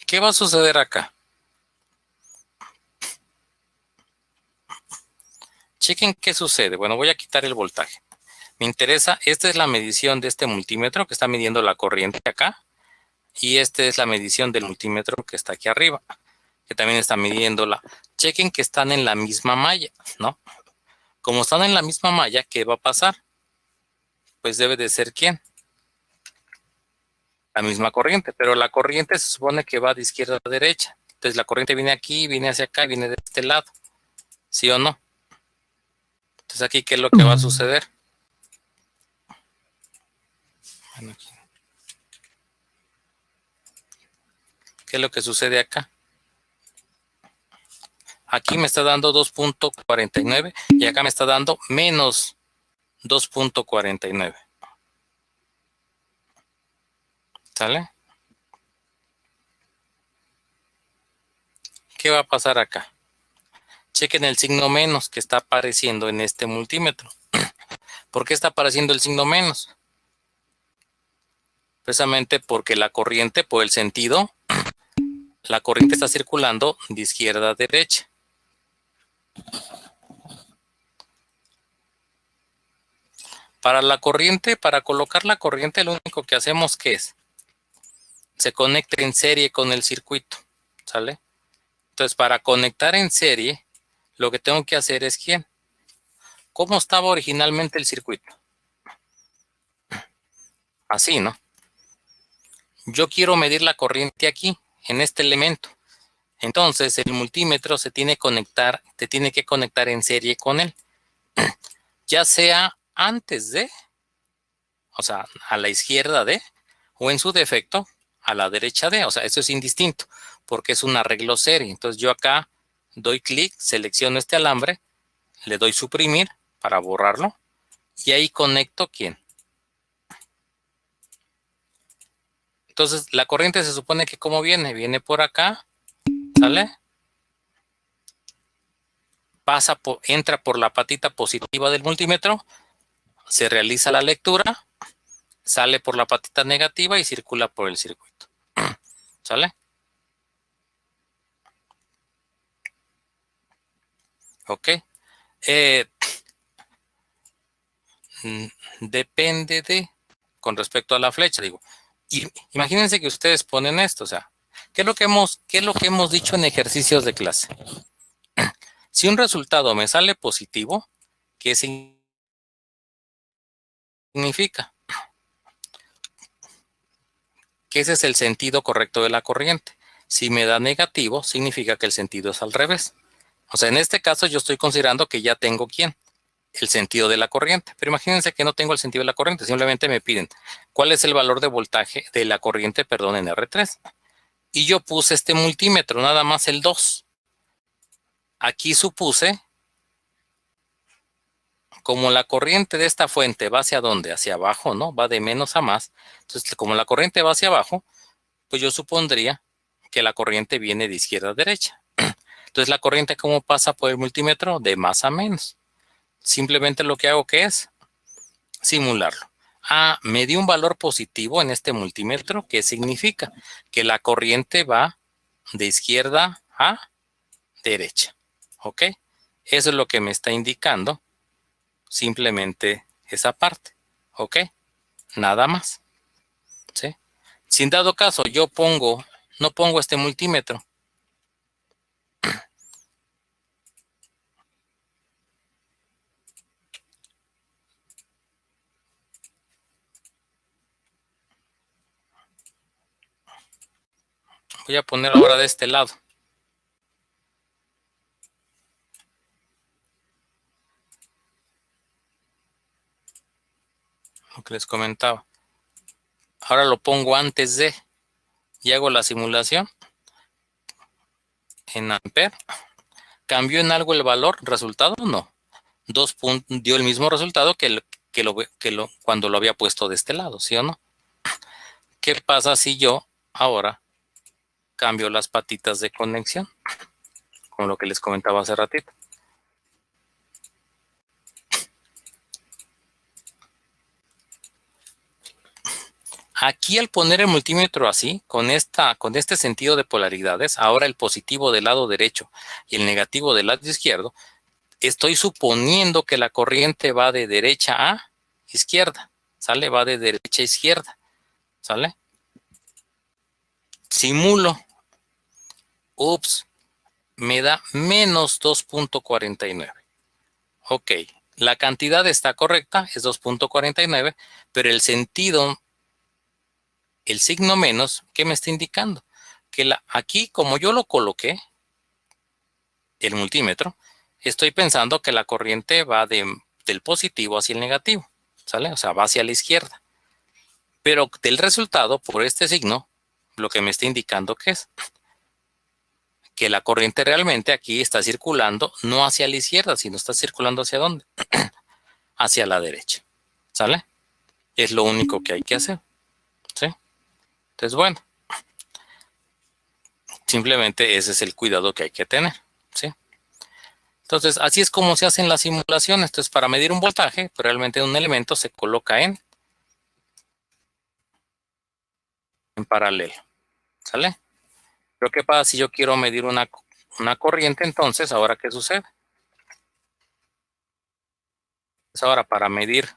¿Qué va a suceder acá? Chequen qué sucede. Bueno, voy a quitar el voltaje. Me interesa, esta es la medición de este multímetro que está midiendo la corriente acá. Y esta es la medición del multímetro que está aquí arriba, que también está midiéndola. Chequen que están en la misma malla, ¿no? Como están en la misma malla, ¿qué va a pasar? Pues debe de ser ¿quién? La misma corriente, pero la corriente se supone que va de izquierda a derecha. Entonces la corriente viene aquí, viene hacia acá, viene de este lado. ¿Sí o no? Entonces aquí, ¿qué es lo que va a suceder? Bueno, ¿qué es lo que sucede acá? Aquí me está dando 2.49 y acá me está dando menos 2.49. ¿Sale? ¿Qué va a pasar acá? Chequen el signo menos que está apareciendo en este multímetro. ¿Por qué está apareciendo el signo menos? Precisamente porque la corriente, por el sentido, la corriente está circulando de izquierda a derecha. Para colocar la corriente, lo único que hacemos, ¿qué es? Se conecta en serie con el circuito, ¿sale? Entonces, para conectar en serie, lo que tengo que hacer es ¿quién? ¿Cómo estaba originalmente el circuito? Así, ¿no? Yo quiero medir la corriente aquí, en este elemento. Entonces, el multímetro te tiene que conectar en serie con él. Ya sea antes de, o sea, a la izquierda de, o en su defecto, a la derecha de. O sea, eso es indistinto, porque es un arreglo serie. Entonces, yo acá doy clic, selecciono este alambre, le doy suprimir para borrarlo, y ahí conecto ¿quién? Entonces, la corriente se supone que ¿cómo viene? Viene por acá ¿sale? Entra por la patita positiva del multímetro, se realiza la lectura, sale por la patita negativa y circula por el circuito. ¿Sale? Ok. Depende de, con respecto a la flecha, digo. Imagínense que ustedes ponen esto, o sea, ¿qué es lo que hemos dicho en ejercicios de clase? Si un resultado me sale positivo, ¿qué significa? Que ese es el sentido correcto de la corriente. Si me da negativo, significa que el sentido es al revés. O sea, en este caso yo estoy considerando que ya tengo ¿quién? El sentido de la corriente. Pero imagínense que no tengo el sentido de la corriente. Simplemente me piden cuál es el valor de voltaje de la corriente, perdón, en R3. Y yo puse este multímetro, nada más el 2. Aquí supuse, como la corriente de esta fuente va hacia dónde, hacia abajo, ¿no? Va de menos a más. Entonces, como la corriente va hacia abajo, pues yo supondría que la corriente viene de izquierda a derecha. Entonces, la corriente, ¿cómo pasa por el multímetro? De más a menos. Simplemente lo que hago que es simularlo. Ah, me dio un valor positivo en este multímetro. ¿Qué significa? Que la corriente va de izquierda a derecha. ¿Ok? Eso es lo que me está indicando simplemente esa parte. ¿Ok? Nada más. ¿Sí? Si en dado caso yo no pongo este multímetro, voy a poner ahora de este lado. Lo que les comentaba. Ahora lo pongo antes de y hago la simulación en ampere. ¿Cambió en algo el valor? ¿Resultado? No. 2 puntos dio el mismo resultado cuando lo había puesto de este lado, ¿sí o no? ¿Qué pasa si yo ahora cambio las patitas de conexión? Como lo que les comentaba hace ratito. Aquí al poner el multímetro así, con este sentido de polaridades, ahora el positivo del lado derecho y el negativo del lado izquierdo, estoy suponiendo que la corriente va de derecha a izquierda, ¿sale? Va de derecha a izquierda, ¿sale? Simulo. Ups, me da menos 2.49. Ok, la cantidad está correcta, es 2.49, pero el sentido, el signo menos, ¿qué me está indicando? Que aquí, como yo lo coloqué, el multímetro, estoy pensando que la corriente va del positivo hacia el negativo, ¿sale? O sea, va hacia la izquierda. Pero del resultado, por este signo, lo que me está indicando que es que la corriente realmente aquí está circulando no hacia la izquierda, sino está circulando hacia dónde? Hacia la derecha, ¿sale? Es lo único que hay que hacer, ¿sí? Entonces, bueno, simplemente ese es el cuidado que hay que tener, ¿sí? Entonces, así es como se hacen las simulaciones. Entonces, para medir un voltaje, pues realmente un elemento se coloca en paralelo, ¿sale? Pero ¿qué pasa si yo quiero medir una corriente? Entonces, ¿ahora qué sucede? Pues ahora para medir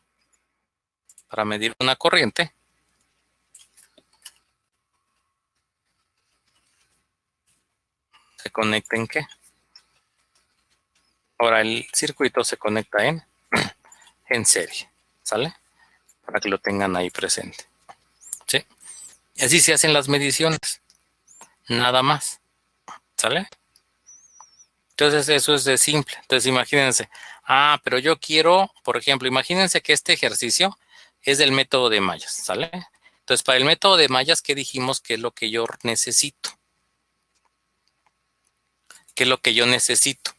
una corriente, ¿se conecta en qué? Ahora el circuito se conecta en serie, ¿sale? Para que lo tengan ahí presente, ¿sí? Y así se hacen las mediciones, nada más, ¿sale? Entonces eso es de simple. Entonces imagínense, pero yo quiero, por ejemplo, imagínense que este ejercicio es del método de mallas, ¿sale? Entonces para el método de mallas, ¿qué dijimos que es lo que yo necesito? ¿Qué es lo que yo necesito?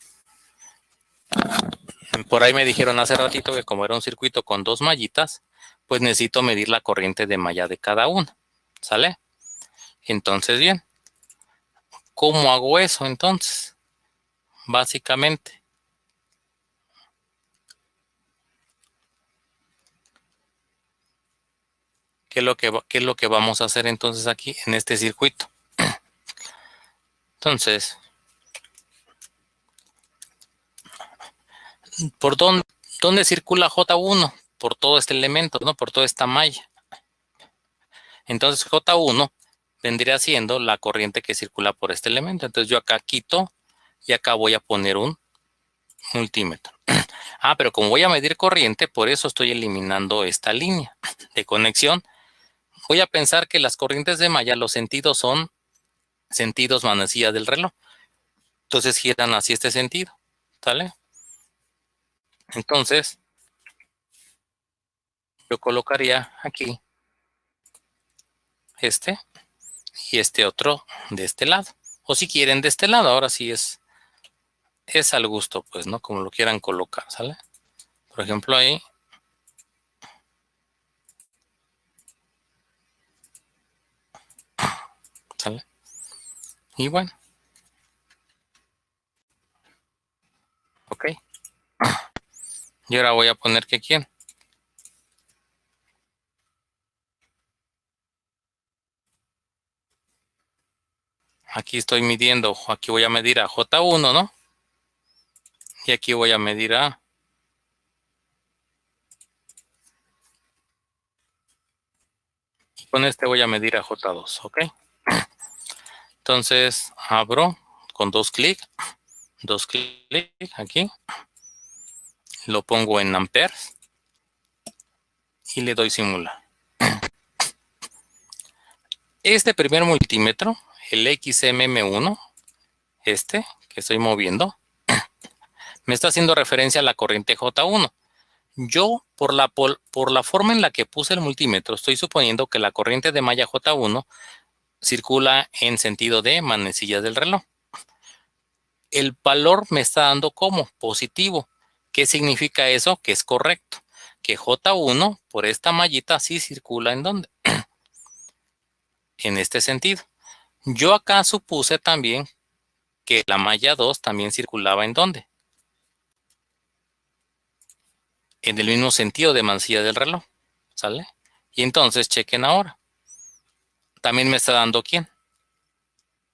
Por ahí me dijeron hace ratito que como era un circuito con 2 mallitas, pues necesito medir la corriente de malla de cada una, ¿sale? Entonces, bien, ¿cómo hago eso entonces? Básicamente. ¿Qué es lo que vamos a hacer entonces aquí en este circuito? Entonces, ¿por dónde circula J1? Por todo este elemento, ¿no? Por toda esta malla. Entonces, J1 vendría siendo la corriente que circula por este elemento. Entonces, yo acá quito y acá voy a poner un multímetro. Ah, pero como voy a medir corriente, por eso estoy eliminando esta línea de conexión. Voy a pensar que las corrientes de malla, los sentidos son sentidos manecillas del reloj. Entonces giran así este sentido, ¿sale? Entonces, yo colocaría aquí este y este otro de este lado. O si quieren de este lado, ahora sí es al gusto, pues, ¿no? Como lo quieran colocar, ¿sale? Por ejemplo, ahí. ¿Sale? Y bueno. Ok. Y ahora voy a poner que quién. Aquí estoy midiendo, aquí voy a medir a J1, ¿no? Y aquí voy a medir a... Y con este voy a medir a J2, ¿ok? Entonces, abro con dos clics aquí. Lo pongo en amperes. Y le doy simular. Este primer multímetro, el XMM1, este que estoy moviendo, me está haciendo referencia a la corriente J1. Yo, por la forma en la que puse el multímetro, estoy suponiendo que la corriente de malla J1 circula en sentido de manecillas del reloj. El valor me está dando como positivo. ¿Qué significa eso? Que es correcto. Que J1 por esta mallita sí circula en dónde? En este sentido. Yo acá supuse también que la malla 2 también circulaba en dónde? En el mismo sentido de manecilla del reloj. ¿Sale? Y entonces chequen ahora. También me está dando ¿quién?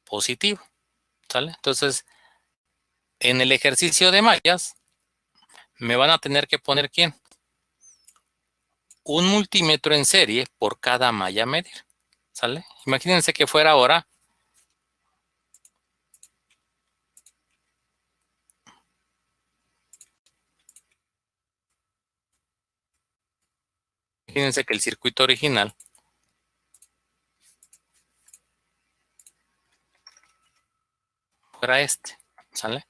Positivo. ¿Sale? Entonces, en el ejercicio de mallas, me van a tener que poner ¿quién? Un multímetro en serie por cada malla a medir. ¿Sale? Imagínense que fuera ahora. Imagínense que el circuito original fuera este. ¿Sale?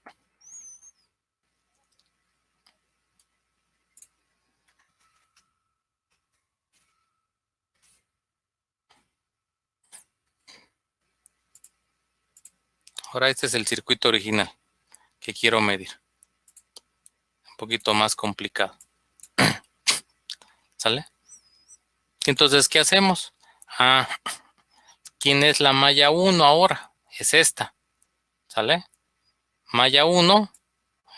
Ahora este es el circuito original que quiero medir. Un poquito más complicado. ¿Sale? Entonces, ¿qué hacemos? Ah, ¿quién es la malla 1 ahora? Es esta. ¿Sale? Malla 1,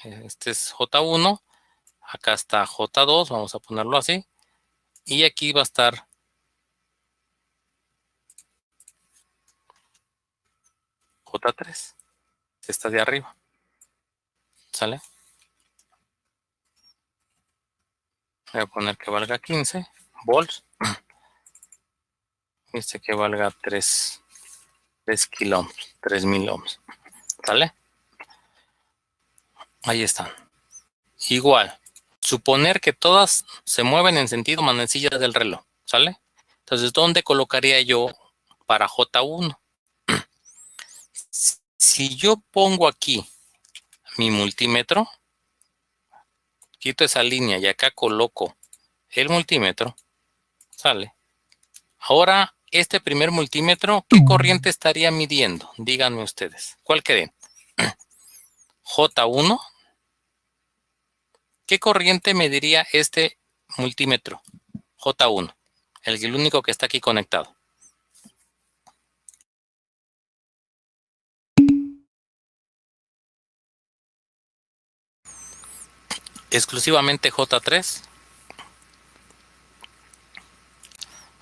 este es J1, acá está J2, vamos a ponerlo así, y aquí va a estar J3, esta de arriba. ¿Sale? Voy a poner que valga 15 volts. Este que valga 3 kiloohms, 3000 ohms. ¿Sale? Ahí están. Igual, suponer que todas se mueven en sentido manecillas del reloj. ¿Sale? Entonces, ¿dónde colocaría yo para J1? Si yo pongo aquí mi multímetro, quito esa línea y acá coloco el multímetro, ¿sale? Ahora, este primer multímetro, ¿qué corriente estaría midiendo? Díganme ustedes. ¿Cuál creen? J1. ¿Qué corriente mediría este multímetro? J1. El único que está aquí conectado. exclusivamente J3.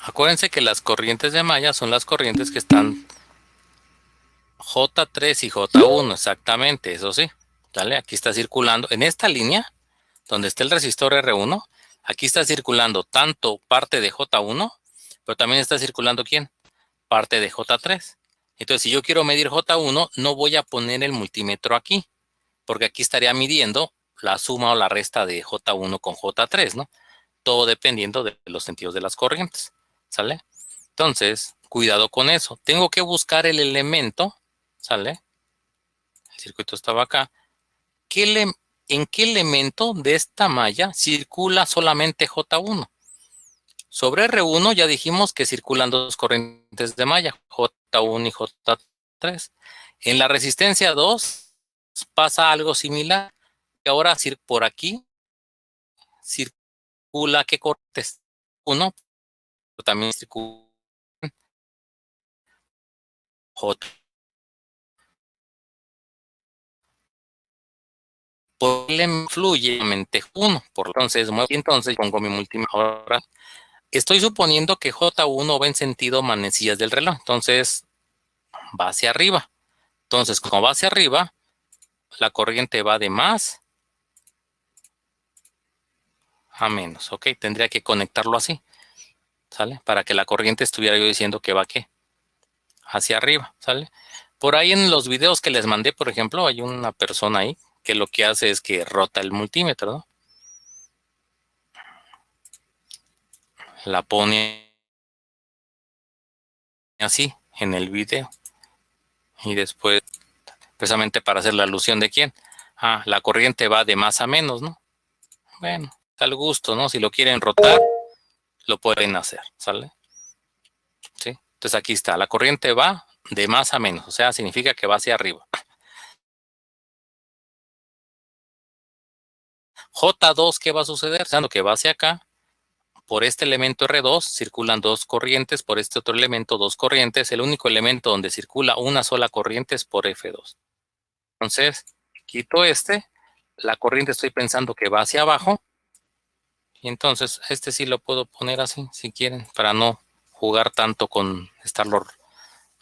Acuérdense que las corrientes de malla son las corrientes que están J3 y J1, exactamente, eso sí. ¿Vale? Aquí está circulando, en esta línea, donde está el resistor R1, aquí está circulando tanto parte de J1, pero también está circulando ¿quién? Parte de J3. Entonces, si yo quiero medir J1, no voy a poner el multímetro aquí, porque aquí estaría midiendo la suma o la resta de J1 con J3, ¿no? Todo dependiendo de los sentidos de las corrientes, ¿sale? Entonces, cuidado con eso. Tengo que buscar el elemento, ¿sale? El circuito estaba acá. ¿En qué elemento de esta malla circula solamente J1? Sobre R1 ya dijimos que circulan dos corrientes de malla, J1 y J3. En la resistencia 2 pasa algo similar. Ahora por aquí circula ¿qué corrientes? 1, pero también circula J. Por le fluye 1. Entonces pongo mi multímetro. Ahora estoy suponiendo que J1 va en sentido manecillas del reloj. Entonces va hacia arriba. Entonces, como va hacia arriba, la corriente va de más a menos, ¿ok? Tendría que conectarlo así, ¿sale? Para que la corriente estuviera yo diciendo que va ¿qué? Hacia arriba, ¿sale? Por ahí en los videos que les mandé, por ejemplo, hay una persona ahí que lo que hace es que rota el multímetro, ¿no? La pone así en el video y después, precisamente para hacer la alusión de quién. Ah, la corriente va de más a menos, ¿no? Bueno, al gusto, ¿no? Si lo quieren rotar, lo pueden hacer, ¿sale? ¿Sí? Entonces aquí está, la corriente va de más a menos, o sea, significa que va hacia arriba. J2, ¿qué va a suceder? Pensando que va hacia acá, por este elemento R2 circulan dos corrientes, por este otro elemento dos corrientes, el único elemento donde circula una sola corriente es por F2. Entonces, quito la corriente estoy pensando que va hacia abajo, y entonces este sí lo puedo poner así, si quieren, para no jugar tanto con estarlo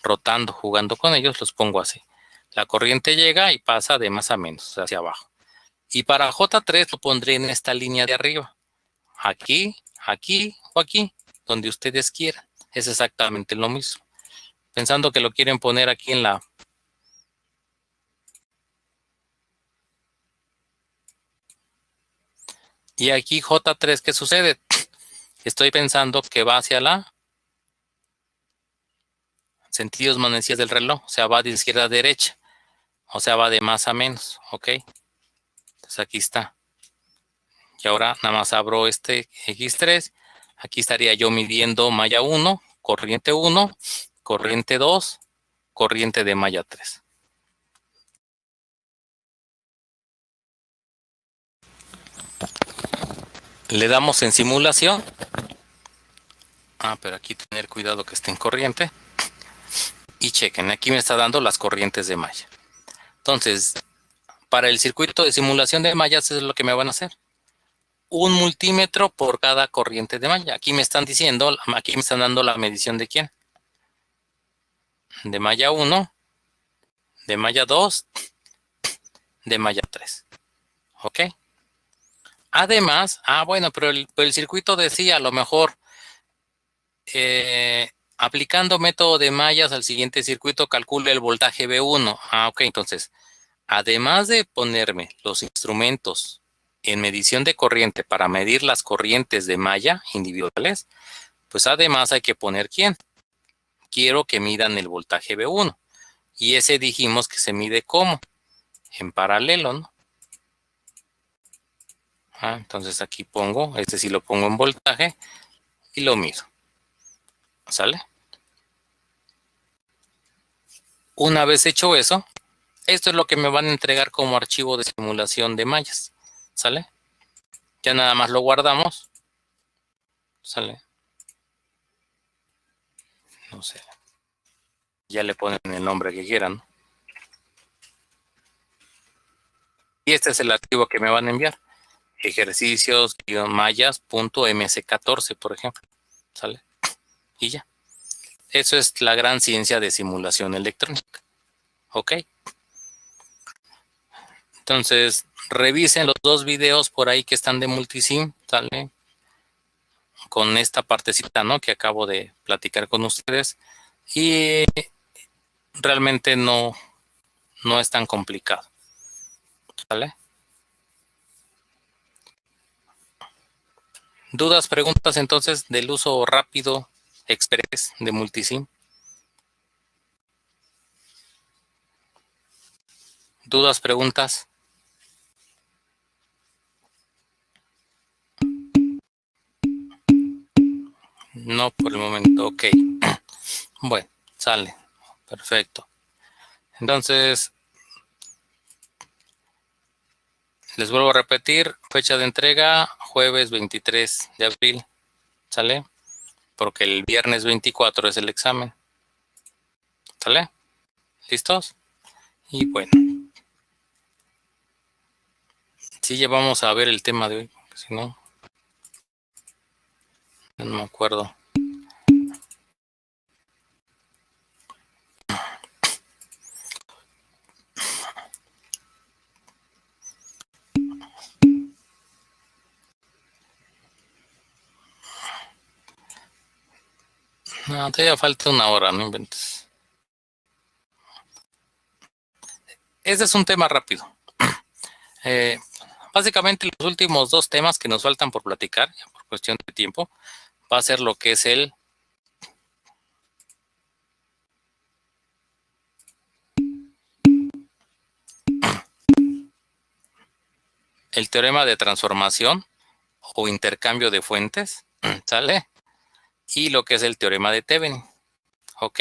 rotando, jugando con ellos, los pongo así. La corriente llega y pasa de más a menos, hacia abajo. Y para J3 lo pondré en esta línea de arriba. Aquí, aquí o aquí, donde ustedes quieran. Es exactamente lo mismo. Pensando que lo quieren poner aquí en la... Y aquí J3, ¿qué sucede? Estoy pensando que va hacia la sentidos manecillas del reloj. O sea, va de izquierda a derecha. O sea, va de más a menos. ¿Ok? Entonces aquí está. Y ahora nada más abro este X3. Aquí estaría yo midiendo malla 1, corriente 1, corriente 2, corriente de malla 3. Le damos en simulación. Pero aquí tener cuidado que esté en corriente. Y chequen, aquí me está dando las corrientes de malla. Entonces, para el circuito de simulación de mallas es lo que me van a hacer. Un multímetro por cada corriente de malla. Aquí me están diciendo, aquí me están dando la medición de quién. De malla 1, de malla 2, de malla 3. ¿Ok? Además, bueno, pero el circuito decía a lo mejor aplicando método de mallas al siguiente circuito calcule el voltaje B1. Ok, entonces, además de ponerme los instrumentos en medición de corriente para medir las corrientes de malla individuales, pues además hay que poner ¿quién? Quiero que midan el voltaje B1. Y ese dijimos que se mide ¿cómo? En paralelo, ¿no? Entonces aquí pongo, este sí lo pongo en voltaje y lo mido. ¿Sale? Una vez hecho eso, esto es lo que me van a entregar como archivo de simulación de mallas. ¿Sale? Ya nada más lo guardamos. ¿Sale? No sé. Ya le ponen el nombre que quieran. Y este es el archivo que me van a enviar. ejercicios-mayas.mc14, por ejemplo, ¿sale? Y ya. Eso es la gran ciencia de simulación electrónica, ¿ok? Entonces, revisen los dos videos por ahí que están de multisim, ¿sale? Con esta partecita, ¿no? Que acabo de platicar con ustedes. Y realmente no es tan complicado, ¿vale? ¿Dudas, preguntas entonces del uso rápido, express de multisim? ¿Dudas, preguntas? No por el momento, ok. Bueno, sale, perfecto. Entonces, les vuelvo a repetir, fecha de entrega, jueves 23 de abril, ¿sale? Porque el viernes 24 es el examen, ¿sale? ¿Listos? Y bueno, sí, ya vamos a ver el tema de hoy, si no, no me acuerdo. No, todavía falta una hora, no inventes. Este es un tema rápido. Básicamente los últimos dos temas que nos faltan por platicar, por cuestión de tiempo, va a ser lo que es el teorema de transformación o intercambio de fuentes, ¿sale? Y lo que es el teorema de Thevenin, ¿ok?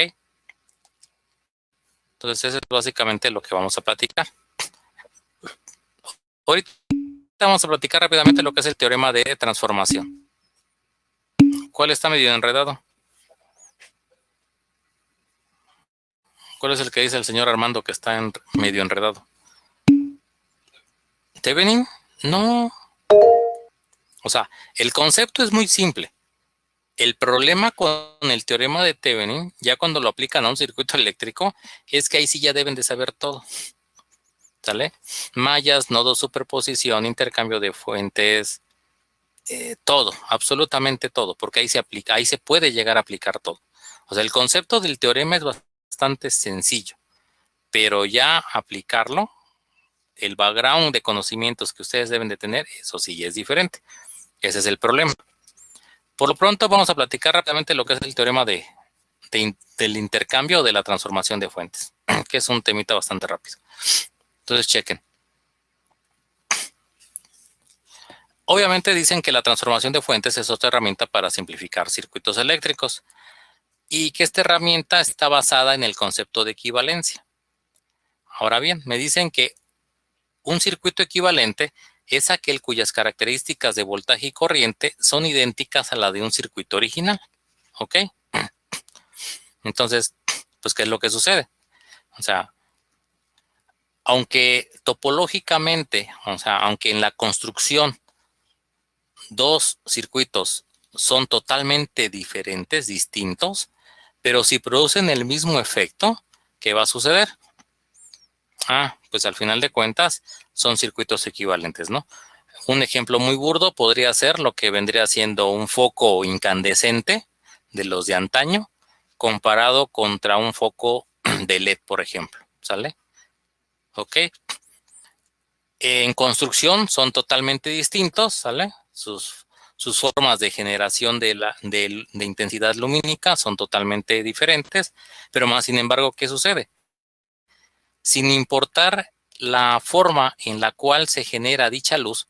Entonces eso es básicamente lo que vamos a platicar. Ahorita vamos a platicar rápidamente lo que es el teorema de transformación. ¿Cuál está medio enredado? ¿Cuál es el que dice el señor Armando que está medio enredado? ¿Thevenin? No. O sea, el concepto es muy simple. El problema con el teorema de Thevenin, ya cuando lo aplican a un circuito eléctrico, es que ahí sí ya deben de saber todo. ¿Sale? Mallas, nodos, superposición, intercambio de fuentes, todo, absolutamente todo, porque ahí se aplica, ahí se puede llegar a aplicar todo. O sea, el concepto del teorema es bastante sencillo, pero ya aplicarlo, el background de conocimientos que ustedes deben de tener, eso sí es diferente. Ese es el problema. Por lo pronto vamos a platicar rápidamente lo que es el teorema del intercambio o de la transformación de fuentes, que es un temita bastante rápido. Entonces, chequen. Obviamente dicen que la transformación de fuentes es otra herramienta para simplificar circuitos eléctricos y que esta herramienta está basada en el concepto de equivalencia. Ahora bien, me dicen que un circuito equivalente es aquel cuyas características de voltaje y corriente son idénticas a la de un circuito original. ¿Ok? Entonces, pues, ¿qué es lo que sucede? O sea, aunque topológicamente, o sea, aunque en la construcción dos circuitos son totalmente diferentes, distintos, pero si producen el mismo efecto, ¿qué va a suceder? Pues al final de cuentas son circuitos equivalentes, ¿no? Un ejemplo muy burdo podría ser lo que vendría siendo un foco incandescente de los de antaño comparado contra un foco de LED, por ejemplo, ¿sale? ¿Ok? En construcción son totalmente distintos, ¿sale? Sus formas de generación de intensidad lumínica son totalmente diferentes, pero más sin embargo, ¿qué sucede? Sin importar la forma en la cual se genera dicha luz,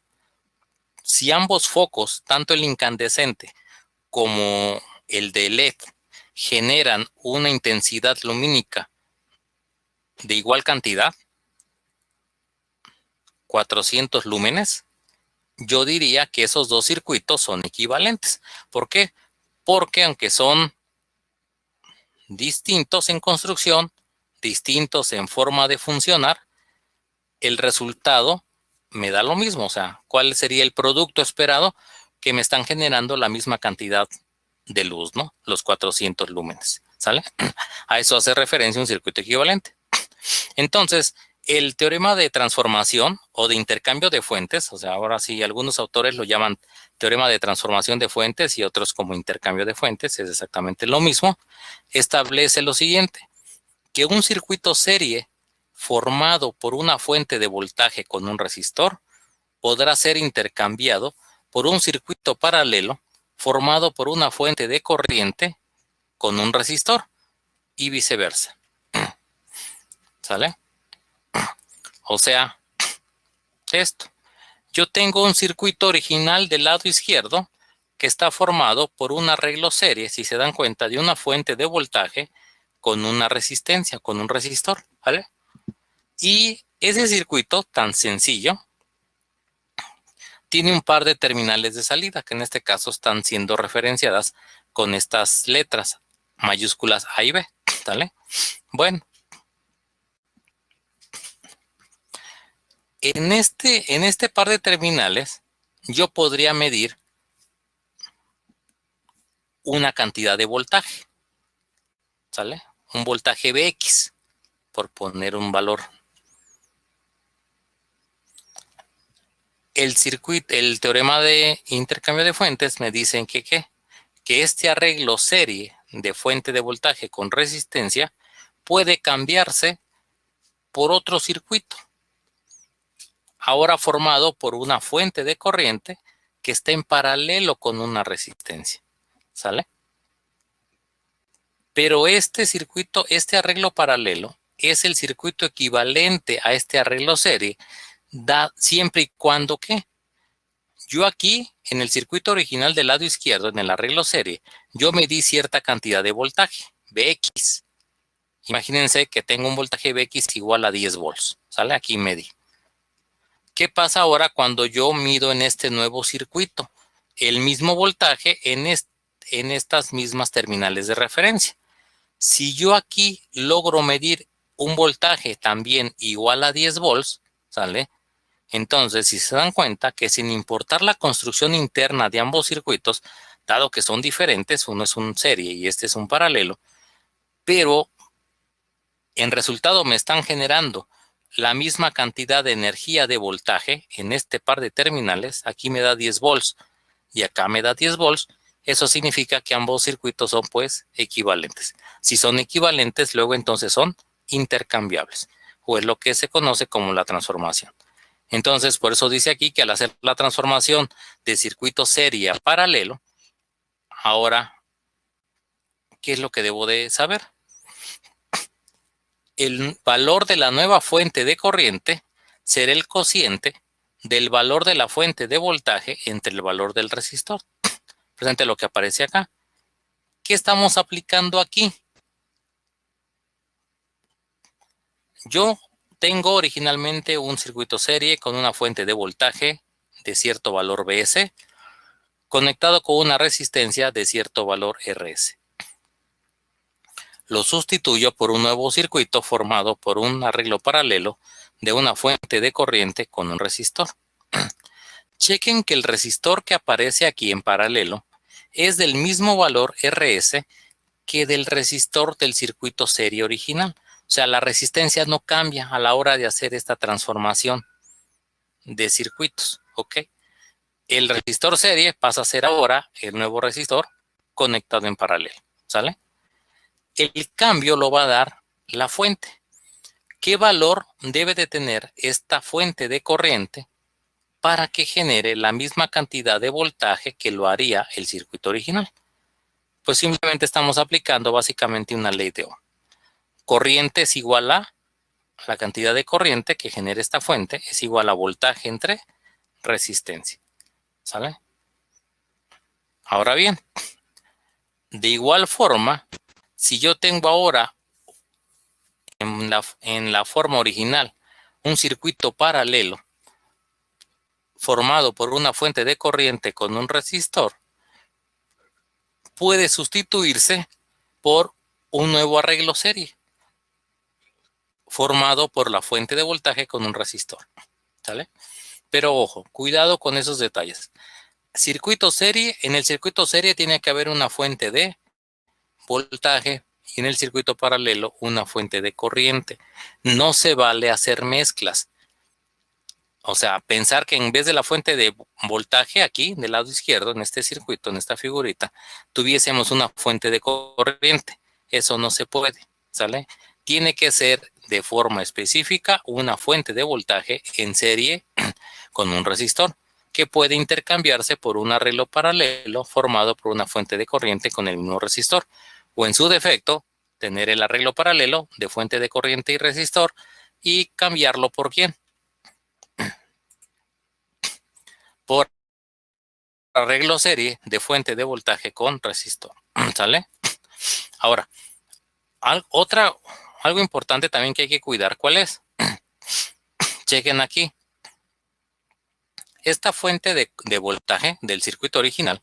si ambos focos, tanto el incandescente como el de LED, generan una intensidad lumínica de igual cantidad, 400 lúmenes, yo diría que esos dos circuitos son equivalentes. ¿Por qué? Porque aunque son distintos en construcción, distintos en forma de funcionar, el resultado me da lo mismo. O sea, ¿cuál sería el producto esperado? Que me están generando la misma cantidad de luz, ¿no? Los 400 lúmenes, ¿sale? A eso hace referencia un circuito equivalente. Entonces, el teorema de transformación o de intercambio de fuentes, o sea, ahora sí, algunos autores lo llaman teorema de transformación de fuentes y otros como intercambio de fuentes, es exactamente lo mismo, establece lo siguiente, que un circuito serie formado por una fuente de voltaje con un resistor podrá ser intercambiado por un circuito paralelo formado por una fuente de corriente con un resistor y viceversa. ¿Sale? O sea, esto. Yo tengo un circuito original del lado izquierdo que está formado por un arreglo serie, si se dan cuenta, de una fuente de voltaje con una resistencia, con un resistor, ¿vale? Y ese circuito tan sencillo tiene un par de terminales de salida, que en este caso están siendo referenciadas con estas letras mayúsculas A y B, ¿vale? Bueno, en este par de terminales yo podría medir una cantidad de voltaje, ¿sale? Un voltaje Vx, por poner un valor. El teorema de intercambio de fuentes me dicen que este arreglo serie de fuente de voltaje con resistencia puede cambiarse por otro circuito, ahora formado por una fuente de corriente que está en paralelo con una resistencia, ¿sale? Pero este circuito, este arreglo paralelo, es el circuito equivalente a este arreglo serie, da siempre y cuando que yo aquí, en el circuito original del lado izquierdo, en el arreglo serie, yo medí cierta cantidad de voltaje, Vx. Imagínense que tengo un voltaje Vx igual a 10 volts, ¿sale? Aquí medí. ¿Qué pasa ahora cuando yo mido en este nuevo circuito? El mismo voltaje en estas mismas terminales de referencia. Si yo aquí logro medir un voltaje también igual a 10 volts, ¿sale? Entonces, si se dan cuenta que sin importar la construcción interna de ambos circuitos, dado que son diferentes, uno es un serie y este es un paralelo, pero en resultado me están generando la misma cantidad de energía de voltaje en este par de terminales, aquí me da 10 volts y acá me da 10 volts, eso significa que ambos circuitos son pues equivalentes. Si son equivalentes, luego entonces son intercambiables, o es lo que se conoce como la transformación. Entonces, por eso dice aquí que al hacer la transformación de circuito serie a paralelo, ahora, ¿qué es lo que debo de saber? El valor de la nueva fuente de corriente será el cociente del valor de la fuente de voltaje entre el valor del resistor. Presente lo que aparece acá. ¿Qué estamos aplicando aquí? Yo tengo originalmente un circuito serie con una fuente de voltaje de cierto valor Vs conectado con una resistencia de cierto valor Rs. Lo sustituyo por un nuevo circuito formado por un arreglo paralelo de una fuente de corriente con un resistor. Chequen que el resistor que aparece aquí en paralelo es del mismo valor Rs que del resistor del circuito serie original. O sea, la resistencia no cambia a la hora de hacer esta transformación de circuitos, ¿ok? El resistor serie pasa a ser ahora el nuevo resistor conectado en paralelo, ¿sale? El cambio lo va a dar la fuente. ¿Qué valor debe de tener esta fuente de corriente para que genere la misma cantidad de voltaje que lo haría el circuito original? Pues simplemente estamos aplicando básicamente una ley de Ohm. Corriente es igual a la cantidad de corriente que genera esta fuente es igual a voltaje entre resistencia, ¿sale? Ahora bien, de igual forma, si yo tengo ahora en la forma original un circuito paralelo formado por una fuente de corriente con un resistor, puede sustituirse por un nuevo arreglo serie formado por la fuente de voltaje con un resistor, ¿sale? Pero ojo, cuidado con esos detalles. Circuito serie, en el circuito serie tiene que haber una fuente de voltaje y en el circuito paralelo una fuente de corriente. No se vale hacer mezclas. O sea, pensar que en vez de la fuente de voltaje aquí, del lado izquierdo, en este circuito, en esta figurita, tuviésemos una fuente de corriente. Eso no se puede, ¿sale? Tiene que ser de forma específica una fuente de voltaje en serie con un resistor que puede intercambiarse por un arreglo paralelo formado por una fuente de corriente con el mismo resistor. O en su defecto, tener el arreglo paralelo de fuente de corriente y resistor y cambiarlo por ¿quién? Por arreglo serie de fuente de voltaje con resistor. ¿Sale? Ahora, algo importante también que hay que cuidar, ¿cuál es? Chequen aquí. Esta fuente de voltaje del circuito original,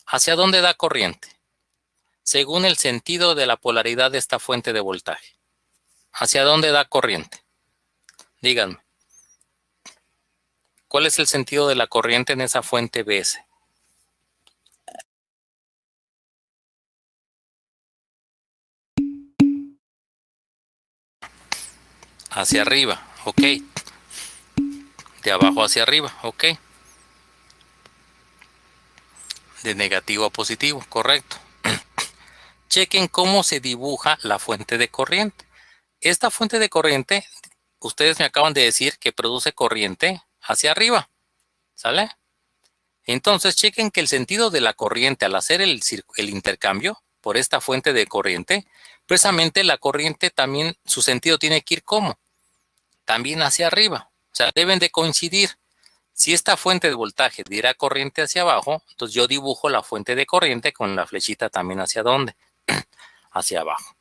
¿hacia dónde da corriente? Según el sentido de la polaridad de esta fuente de voltaje. ¿Hacia dónde da corriente? Díganme. ¿Cuál es el sentido de la corriente en esa fuente BS? Hacia arriba, ok. De abajo hacia arriba, ok. De negativo a positivo, correcto. Chequen cómo se dibuja la fuente de corriente. Esta fuente de corriente, ustedes me acaban de decir que produce corriente hacia arriba, ¿sale? Entonces, chequen que el sentido de la corriente al hacer el intercambio por esta fuente de corriente, precisamente la corriente también, su sentido tiene que ir ¿cómo? También hacia arriba. O sea, deben de coincidir. Si esta fuente de voltaje diera corriente hacia abajo, entonces yo dibujo la fuente de corriente con la flechita también hacia dónde? Hacia abajo.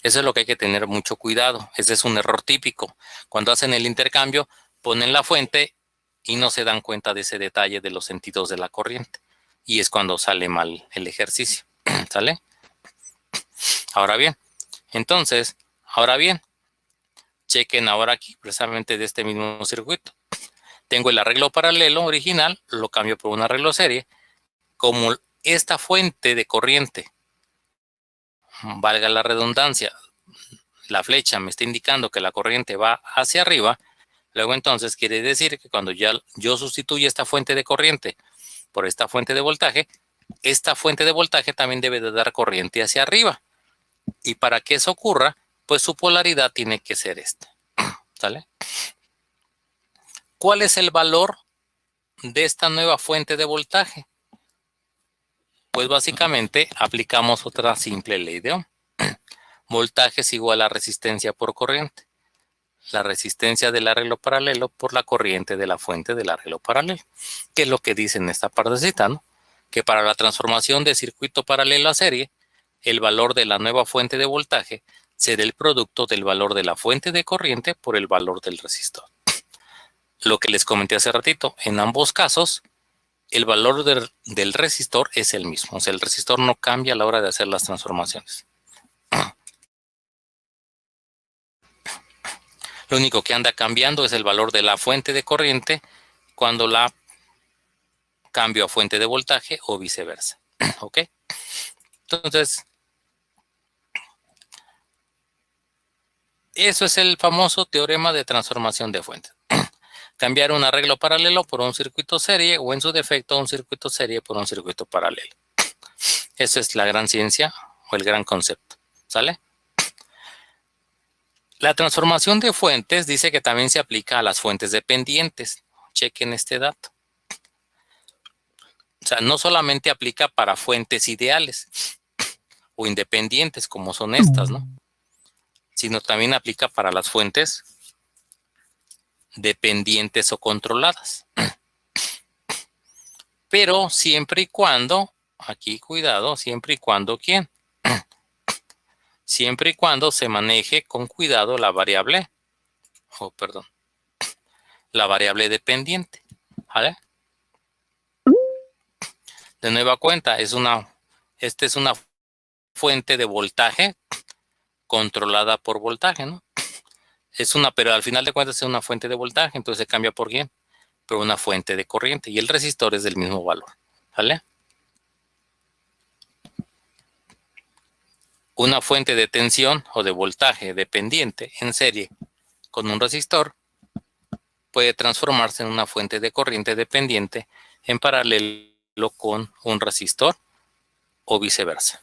Eso es lo que hay que tener mucho cuidado. Ese es un error típico. Cuando hacen el intercambio, ponen la fuente y no se dan cuenta de ese detalle de los sentidos de la corriente. Y es cuando sale mal el ejercicio. ¿Sale? Ahora bien, chequen ahora aquí, precisamente de este mismo circuito. Tengo el arreglo paralelo original, lo cambio por un arreglo serie. Como esta fuente de corriente, valga la redundancia, la flecha me está indicando que la corriente va hacia arriba, luego entonces quiere decir que cuando ya yo sustituyo esta fuente de corriente por esta fuente de voltaje, esta fuente de voltaje también debe de dar corriente hacia arriba. Y para que eso ocurra, pues su polaridad tiene que ser esta. ¿Sale? ¿Cuál es el valor de esta nueva fuente de voltaje? Pues básicamente aplicamos otra simple ley de Ohm. Voltaje es igual a resistencia por corriente. La resistencia del arreglo paralelo por la corriente de la fuente del arreglo paralelo. Que es lo que dice en esta partecita, ¿no? Que para la transformación de circuito paralelo a serie, el valor de la nueva fuente de voltaje será el producto del valor de la fuente de corriente por el valor del resistor. Lo que les comenté hace ratito, en ambos casos, el valor del resistor es el mismo. O sea, el resistor no cambia a la hora de hacer las transformaciones. Lo único que anda cambiando es el valor de la fuente de corriente cuando la cambio a fuente de voltaje o viceversa. ¿Ok? Entonces, eso es el famoso teorema de transformación de fuentes. Cambiar un arreglo paralelo por un circuito serie o en su defecto un circuito serie por un circuito paralelo. Esa es la gran ciencia o el gran concepto. ¿Sale? La transformación de fuentes dice que también se aplica a las fuentes dependientes. Chequen este dato. O sea, no solamente aplica para fuentes ideales o independientes como son estas, ¿no? Sino también aplica para las fuentes dependientes o controladas. Pero siempre y cuando, aquí cuidado, siempre y cuando, ¿quién? Siempre y cuando se maneje con cuidado la variable, la variable dependiente, ¿vale? De nueva cuenta, esta es una fuente de voltaje controlada por voltaje, ¿no? pero al final de cuentas es una fuente de voltaje, entonces se cambia por quién, por una fuente de corriente y el resistor es del mismo valor, ¿vale? Una fuente de tensión o de voltaje dependiente en serie con un resistor puede transformarse en una fuente de corriente dependiente en paralelo con un resistor o viceversa.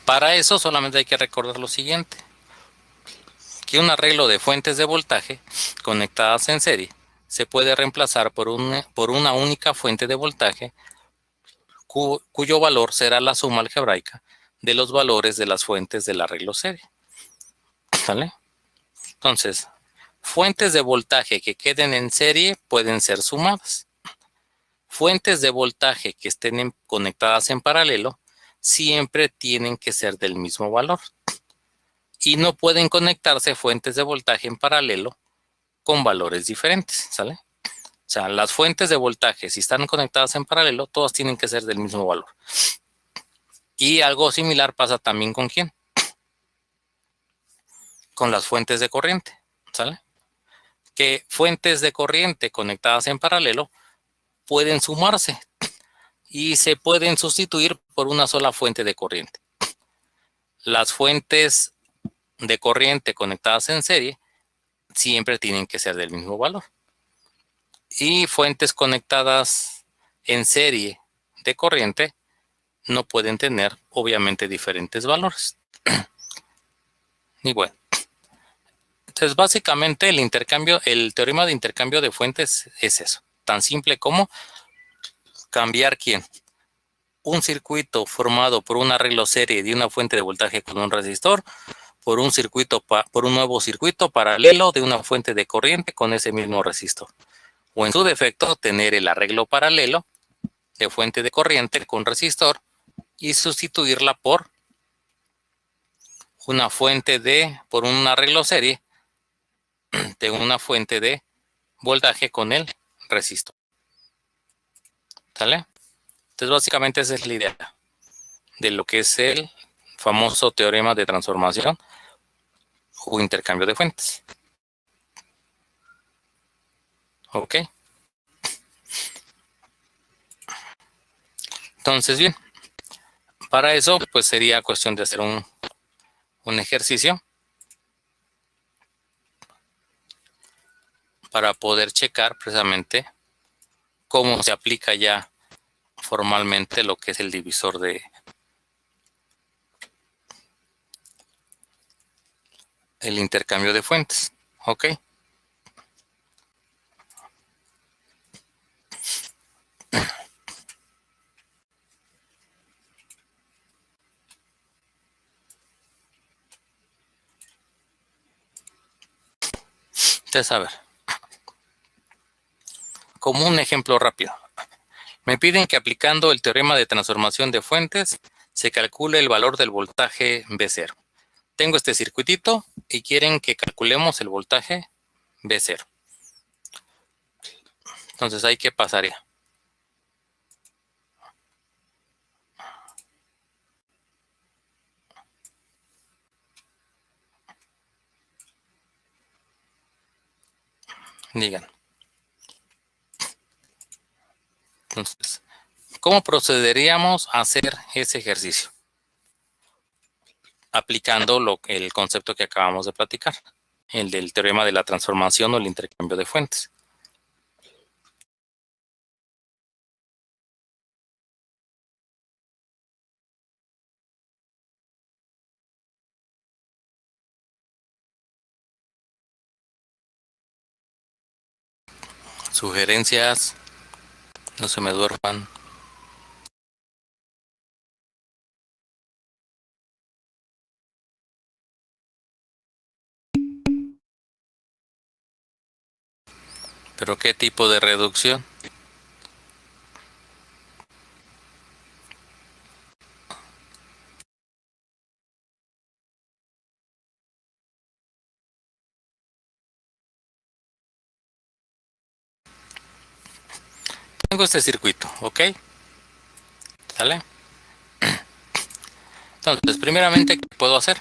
Para eso solamente hay que recordar lo siguiente, que un arreglo de fuentes de voltaje conectadas en serie se puede reemplazar por una única fuente de voltaje cuyo valor será la suma algebraica de los valores de las fuentes del arreglo serie. ¿Vale? Entonces, fuentes de voltaje que queden en serie pueden ser sumadas. Fuentes de voltaje que estén conectadas en paralelo siempre tienen que ser del mismo valor. Y no pueden conectarse fuentes de voltaje en paralelo con valores diferentes, ¿sale? O sea, las fuentes de voltaje, si están conectadas en paralelo, todas tienen que ser del mismo valor. Y algo similar pasa también con ¿quién? Con las fuentes de corriente, ¿sale? Que fuentes de corriente conectadas en paralelo pueden sumarse y se pueden sustituir por una sola fuente de corriente. Las fuentes de corriente conectadas en serie siempre tienen que ser del mismo valor. Y fuentes conectadas en serie de corriente no pueden tener, obviamente, diferentes valores. Y bueno, entonces básicamente el teorema de intercambio de fuentes es eso. Tan simple como cambiar ¿quién? Un circuito formado por un arreglo serie de una fuente de voltaje con un resistor por un nuevo circuito paralelo de una fuente de corriente con ese mismo resistor. O en su defecto, tener el arreglo paralelo de fuente de corriente con resistor y sustituirla por por un arreglo serie de una fuente de voltaje con el resistor. ¿Sale? Entonces, básicamente esa es la idea de lo que es el famoso teorema de transformación o intercambio de fuentes. ¿Ok? Entonces, bien, para eso, pues sería cuestión de hacer un ejercicio para poder checar precisamente cómo se aplica ya formalmente lo que es el divisor de el intercambio de fuentes. ¿Ok? Entonces, a ver, como un ejemplo rápido. Me piden que aplicando el teorema de transformación de fuentes se calcule el valor del voltaje V0. Tengo este circuitito y quieren que calculemos el voltaje V0. Entonces, ¿ahí qué pasaría? Digan. Entonces, ¿cómo procederíamos a hacer ese ejercicio? Aplicando el concepto que acabamos de platicar, el del teorema de la transformación o el intercambio de fuentes. Sugerencias, no se me duerman. ¿Pero qué tipo de reducción? tengo este circuito, ¿ok? ¿Sale? Entonces, primeramente, ¿qué puedo hacer?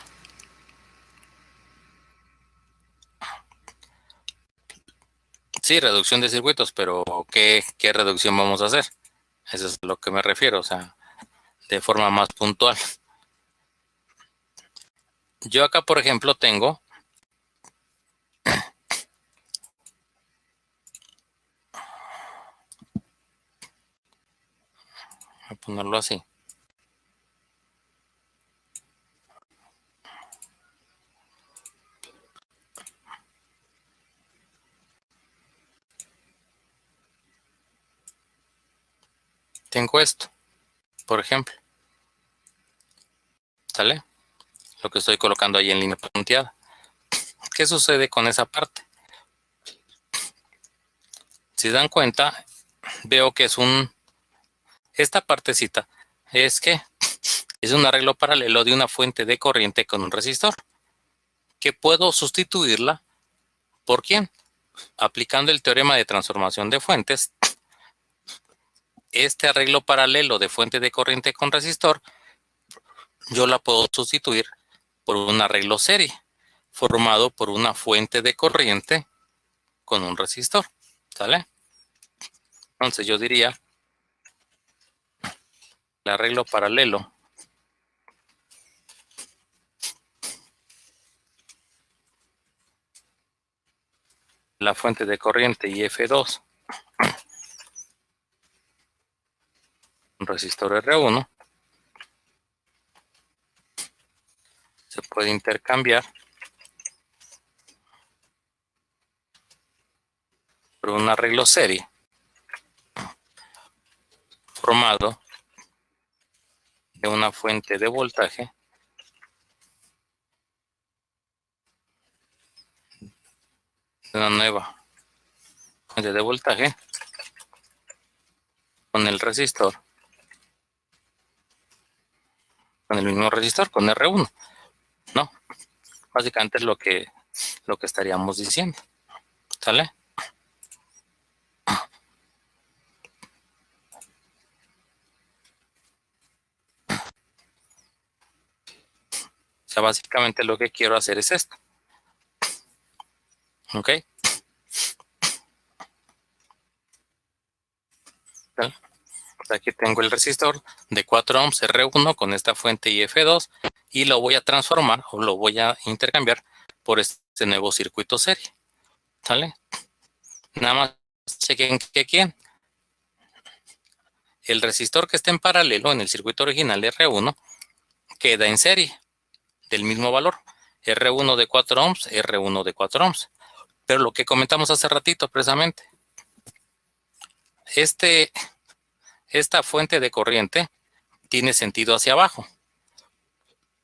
Sí, reducción de circuitos, pero ¿qué reducción vamos a hacer? Eso es a lo que me refiero, o sea, de forma más puntual. Yo acá, por ejemplo, tengo a ponerlo así. Tengo esto, por ejemplo, ¿sale? Lo que estoy colocando ahí en línea punteada. ¿Qué sucede con esa parte? Si dan cuenta, veo que es esta partecita es que es un arreglo paralelo de una fuente de corriente con un resistor, que puedo sustituirla por ¿quién? Aplicando el teorema de transformación de fuentes, este arreglo paralelo de fuente de corriente con resistor, yo la puedo sustituir por un arreglo serie, formado por una fuente de corriente con un resistor, ¿sale? Entonces yo diría, el arreglo paralelo la fuente de corriente y F2, un resistor R1, se puede intercambiar por un arreglo serie formado de una fuente de voltaje de una nueva fuente de voltaje con el resistor, con el mismo resistor, con R1, ¿no? Básicamente es lo que estaríamos diciendo, ¿sale? O sea, básicamente lo que quiero hacer es esto, ¿ok? ¿Sale? Aquí tengo el resistor de 4 ohms R1 con esta fuente IF2 y lo voy a transformar o lo voy a intercambiar por este nuevo circuito serie, ¿sale? Nada más chequen que quién. El resistor que está en paralelo en el circuito original R1 queda en serie del mismo valor, R1 de 4 ohms, R1 de 4 ohms. Pero lo que comentamos hace ratito precisamente, esta fuente de corriente tiene sentido hacia abajo.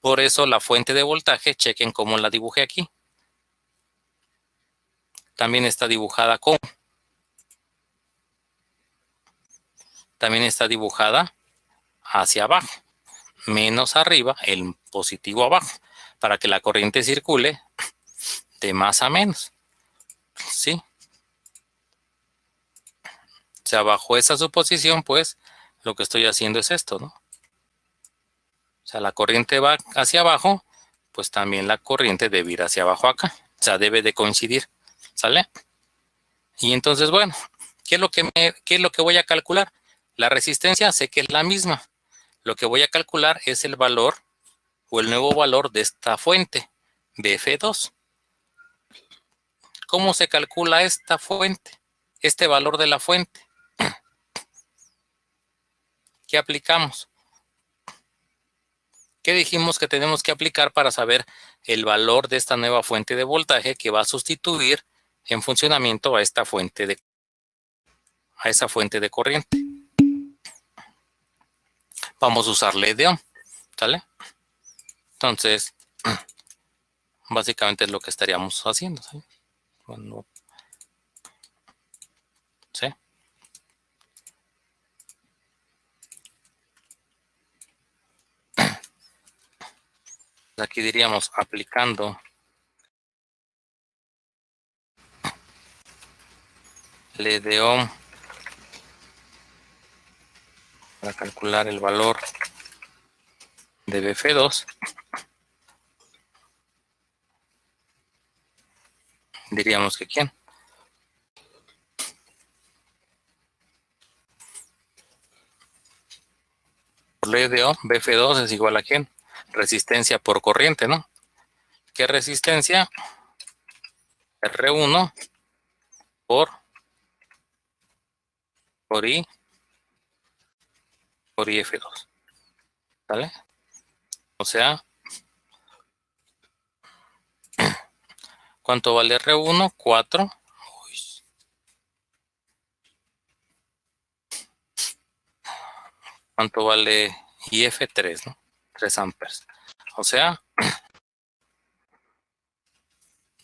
Por eso la fuente de voltaje, chequen cómo la dibujé aquí. También está dibujada como. También está dibujada hacia abajo, menos arriba, el positivo abajo, para que la corriente circule de más a menos. ¿Sí? O sea, bajo esa suposición, pues, lo que estoy haciendo es esto, ¿no? O sea, la corriente va hacia abajo, pues también la corriente debe ir hacia abajo acá. O sea, debe de coincidir, ¿sale? Y entonces, bueno, ¿qué es lo que voy a calcular? La resistencia sé que es la misma. Lo que voy a calcular es el valor o el nuevo valor de esta fuente, de F2. ¿Cómo se calcula esta fuente? Este valor de la fuente. ¿Qué aplicamos? ¿Qué dijimos que tenemos que aplicar para saber el valor de esta nueva fuente de voltaje que va a sustituir en funcionamiento a esa fuente de corriente? Vamos a usar ley de Ohm, ¿sale? Entonces, básicamente es lo que estaríamos haciendo, ¿sí? Bueno, ¿sí? Aquí diríamos aplicando ley de Ohm para calcular el valor de Bf2, diríamos que ¿quién? Por ley de Ohm, Bf2 es igual a ¿quién? Resistencia por corriente, ¿no? ¿Qué resistencia? R1 por I por IF2, ¿vale? O sea, ¿cuánto vale R1? 4. ¿Cuánto vale IF3, no? 3 amperes. O sea,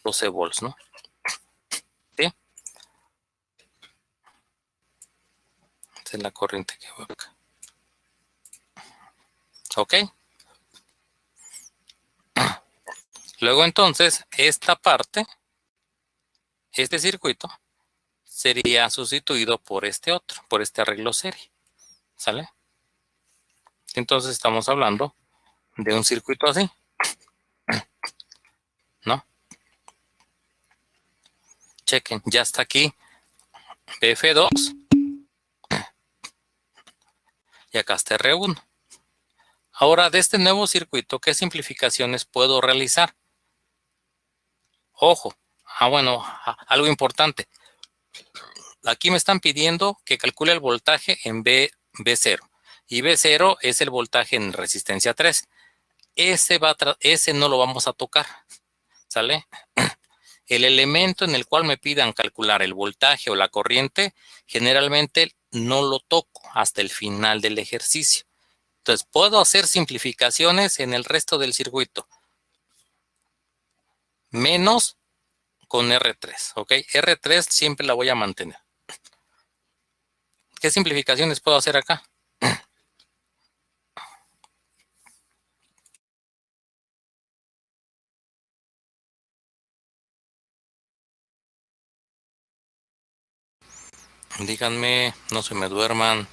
12 volts, ¿no? ¿Sí? Esa es la corriente que va acá. ¿Ok? Luego entonces, esta parte, este circuito, sería sustituido por este otro, por este arreglo serie. ¿Sale? Entonces estamos hablando de un circuito así, ¿no? Chequen, ya está aquí BF2 y acá está R1. Ahora, de este nuevo circuito, ¿qué simplificaciones puedo realizar? Ojo, bueno, algo importante. Aquí me están pidiendo que calcule el voltaje en B0. Y B0 es el voltaje en resistencia 3. Ese no lo vamos a tocar, ¿sale? El elemento en el cual me pidan calcular el voltaje o la corriente, generalmente no lo toco hasta el final del ejercicio. Entonces, puedo hacer simplificaciones en el resto del circuito, menos con R3, ¿ok? R3 siempre la voy a mantener. ¿Qué simplificaciones puedo hacer acá? Díganme, no se me duerman.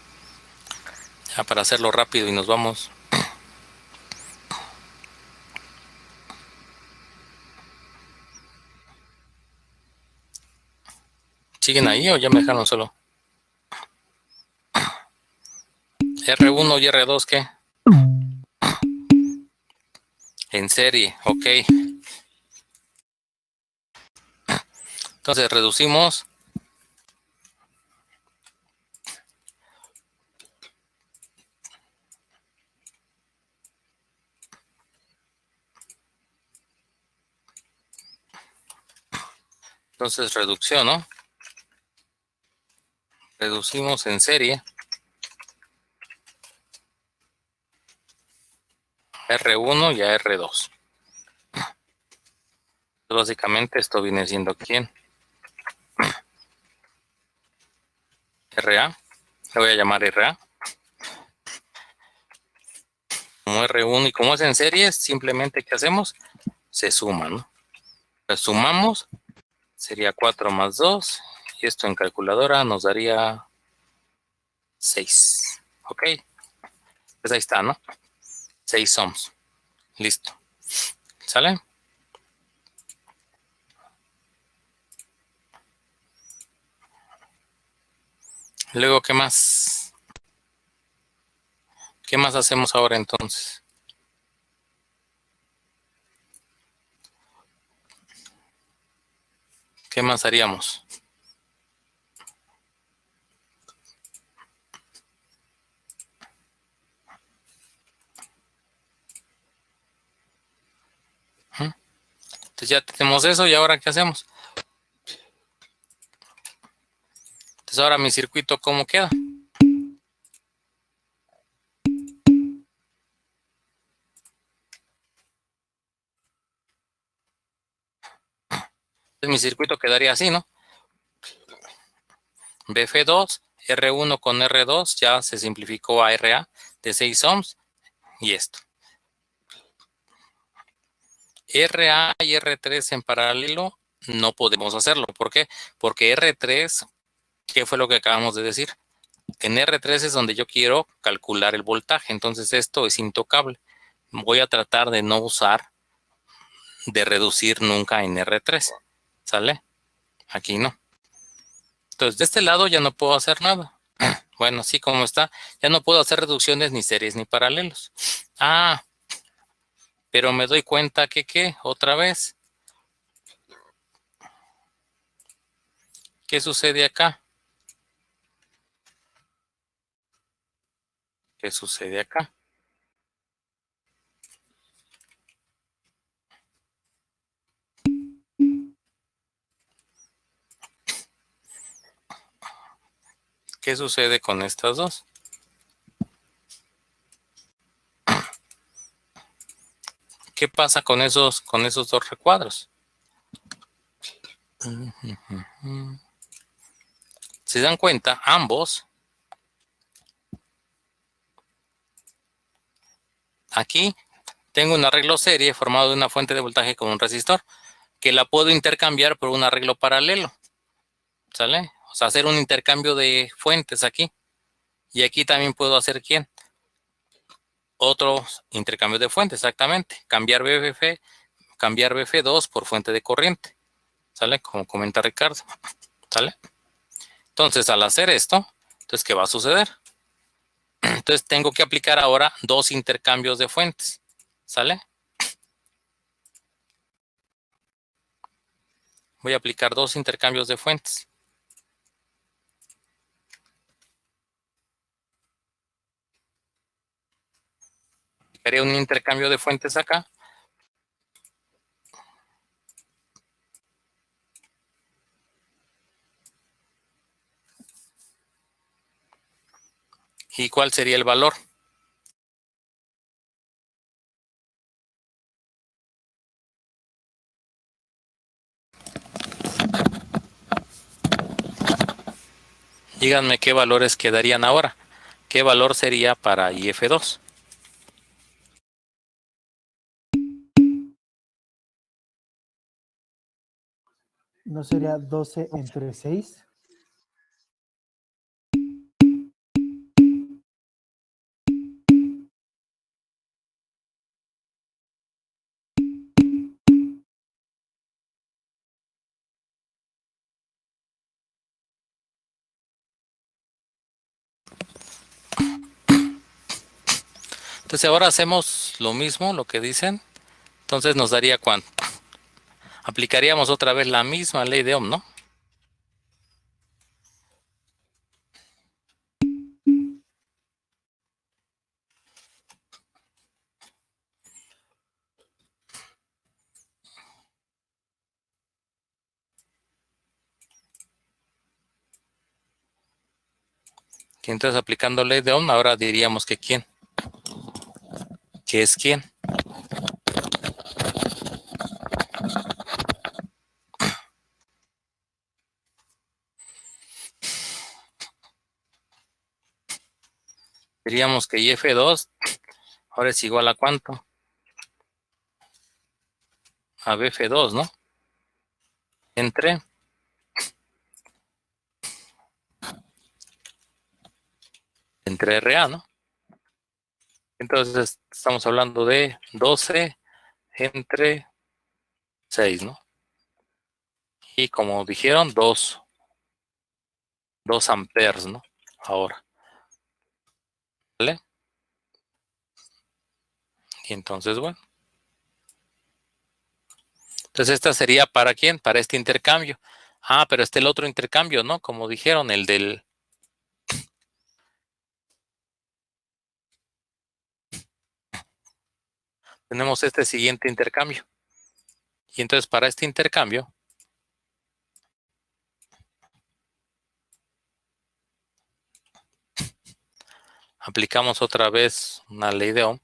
Ya para hacerlo rápido y nos vamos. ¿Siguen ahí o ya me dejaron solo? R1 y R2, ¿qué? En serie, ok. Entonces reducimos. Entonces reducción, ¿no? Reducimos en serie. R1 y a R2. Básicamente esto viene siendo ¿quién? RA. Le voy a llamar RA. Como R1 y como es en serie, simplemente ¿qué hacemos? Se suma, ¿no? Pues sumamos, sería 4 más 2. Y esto en calculadora nos daría 6. Ok. Pues ahí está, ¿no? 6 ohms. Listo. ¿Sale? Luego, ¿qué más? ¿Qué más hacemos ahora entonces? ¿Qué más haríamos? Entonces ya tenemos eso y ahora ¿qué hacemos? Entonces ahora mi circuito, ¿cómo queda? Entonces mi circuito quedaría así, ¿no? BF2, R1 con R2 ya se simplificó a RA de 6 ohms y esto. RA y R3 en paralelo no podemos hacerlo. ¿Por qué? Porque R3, ¿qué fue lo que acabamos de decir? en R3 es donde yo quiero calcular el voltaje, entonces esto es intocable. Voy a tratar de no usar, de reducir nunca en R3, ¿sale? Aquí no. Entonces, de este lado ya no puedo hacer nada. Bueno, así como está, ya no puedo hacer reducciones ni series ni paralelos. Ah, pero me doy cuenta que, ¿qué? Otra vez. ¿Qué sucede acá? ¿Qué sucede acá? ¿Qué sucede con estas dos? ¿Qué pasa con esos dos recuadros? ¿Se dan cuenta? Ambos. Aquí tengo un arreglo serie formado de una fuente de voltaje con un resistor que la puedo intercambiar por un arreglo paralelo. ¿Sale? O sea, hacer un intercambio de fuentes aquí. Y aquí también puedo hacer, ¿quién? Otro intercambio de fuentes, exactamente. Cambiar BF2 por fuente de corriente. ¿Sale? Como comenta Ricardo. ¿Sale? Entonces, al hacer esto, entonces, ¿qué va a suceder? Entonces, tengo que aplicar ahora dos intercambios de fuentes. ¿Sale? Voy a aplicar dos intercambios de fuentes. Haré un intercambio de fuentes acá. ¿Y cuál sería el valor? Díganme qué valores quedarían ahora. ¿Qué valor sería para IF2? ¿No sería 12 entre 6? Entonces ahora hacemos lo mismo, lo que dicen. Entonces nos daría cuánto. Aplicaríamos otra vez la misma ley de Ohm, ¿no? Y entonces aplicando ley de Ohm, ahora diríamos que quién. ¿Qué es quién? Diríamos que IF2 ahora es igual a cuánto. A BF2, ¿no? Entre RA, ¿no? Entonces estamos hablando de 12 entre 6, ¿no? Y como dijeron, 2 amperes, ¿no? Ahora, ¿vale? Y entonces, bueno. Entonces esta sería ¿para quién? Para este intercambio. Ah, pero el otro intercambio, ¿no? Como dijeron, el del... Tenemos este siguiente intercambio. Y entonces para este intercambio, aplicamos otra vez una ley de Ohm.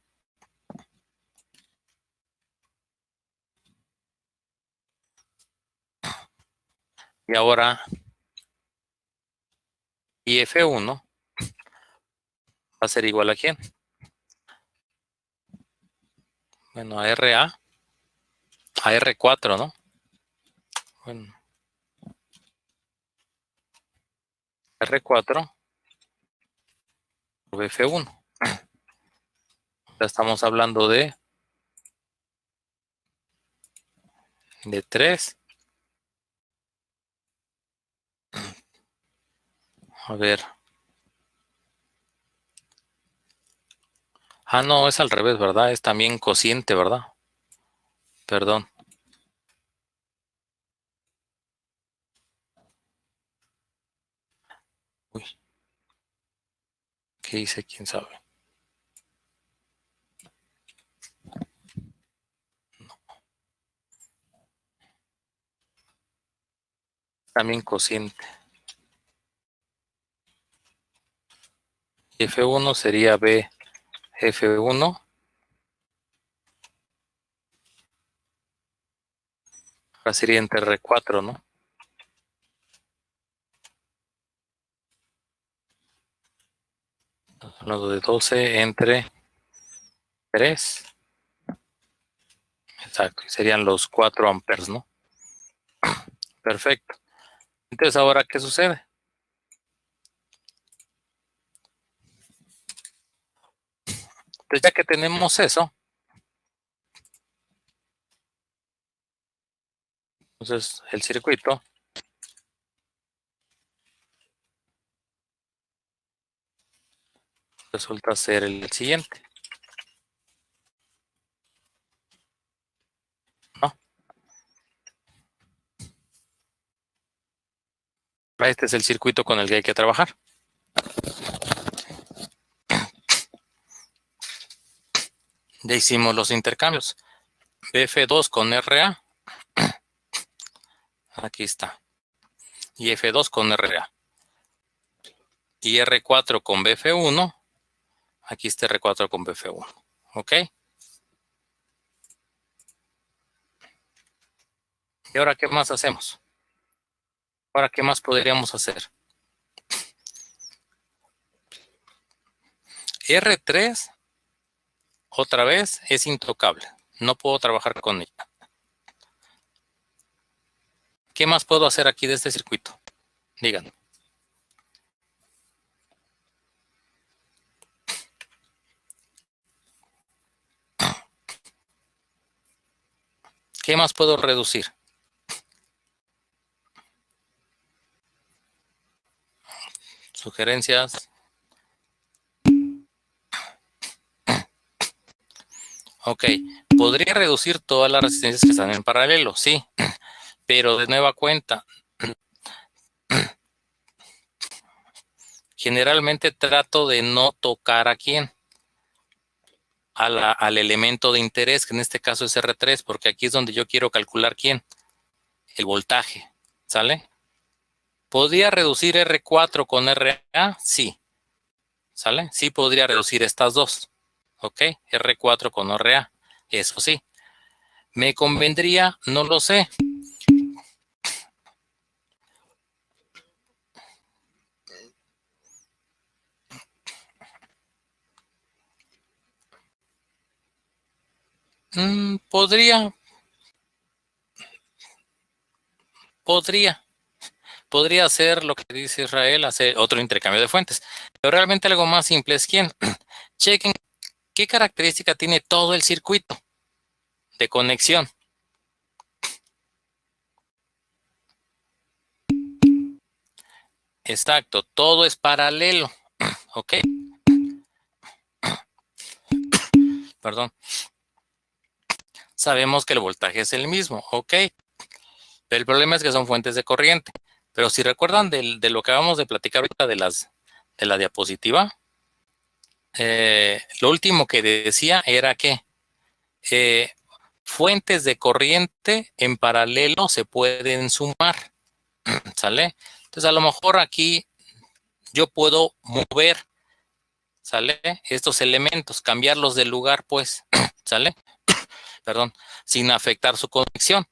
Y ahora IF1 va a ser igual a quién? Bueno, a RA, a R4, ¿no? Bueno, R4 por BF1. Ya estamos hablando de 3. A ver. Ah, no, es al revés, ¿verdad? Es también cociente, ¿verdad? Perdón. Uy. ¿Qué hice? ¿Quién sabe? También cociente. Y F1 sería B F1. Ahora sería entre R4, ¿no? Hablando de 12 entre 3. Exacto. Y serían los 4 amperes, ¿no? Perfecto. Entonces, ¿ahora qué sucede? Entonces, ya que tenemos eso, entonces el circuito resulta ser el siguiente, ¿no? Este es el circuito con el que hay que trabajar. Ya hicimos los intercambios. BF2 con RA. Aquí está. Y F2 con RA. Y R4 con BF1. Aquí está R4 con BF1. ¿Ok? ¿Y ahora qué más hacemos? Ahora, ¿qué más podríamos hacer? R3, otra vez, es intocable. No puedo trabajar con ella. ¿Qué más puedo hacer aquí de este circuito? Díganme. ¿Qué más puedo reducir? Sugerencias. Ok. Podría reducir todas las resistencias que están en paralelo, sí. Pero de nueva cuenta, generalmente trato de no tocar a quién. Al elemento de interés, que en este caso es R3, porque aquí es donde yo quiero calcular quién. El voltaje. ¿Sale? ¿Podría reducir R4 con RA? Sí. ¿Sale? Sí podría reducir estas dos. ¿Ok? R4 con RA. Eso sí. ¿Me convendría? No lo sé. Podría hacer lo que dice Israel, hacer otro intercambio de fuentes. Pero realmente algo más simple es quién. Chequen qué característica tiene todo el circuito de conexión. Exacto, todo es paralelo. ¿Ok? Perdón. Sabemos que el voltaje es el mismo. ¿Ok? Pero el problema es que son fuentes de corriente. Pero si recuerdan de lo que acabamos de platicar ahorita de la diapositiva, lo último que decía era que fuentes de corriente en paralelo se pueden sumar, ¿sale? Entonces a lo mejor aquí yo puedo mover, ¿sale? Estos elementos, cambiarlos de lugar, pues, ¿sale? Perdón, sin afectar su conexión.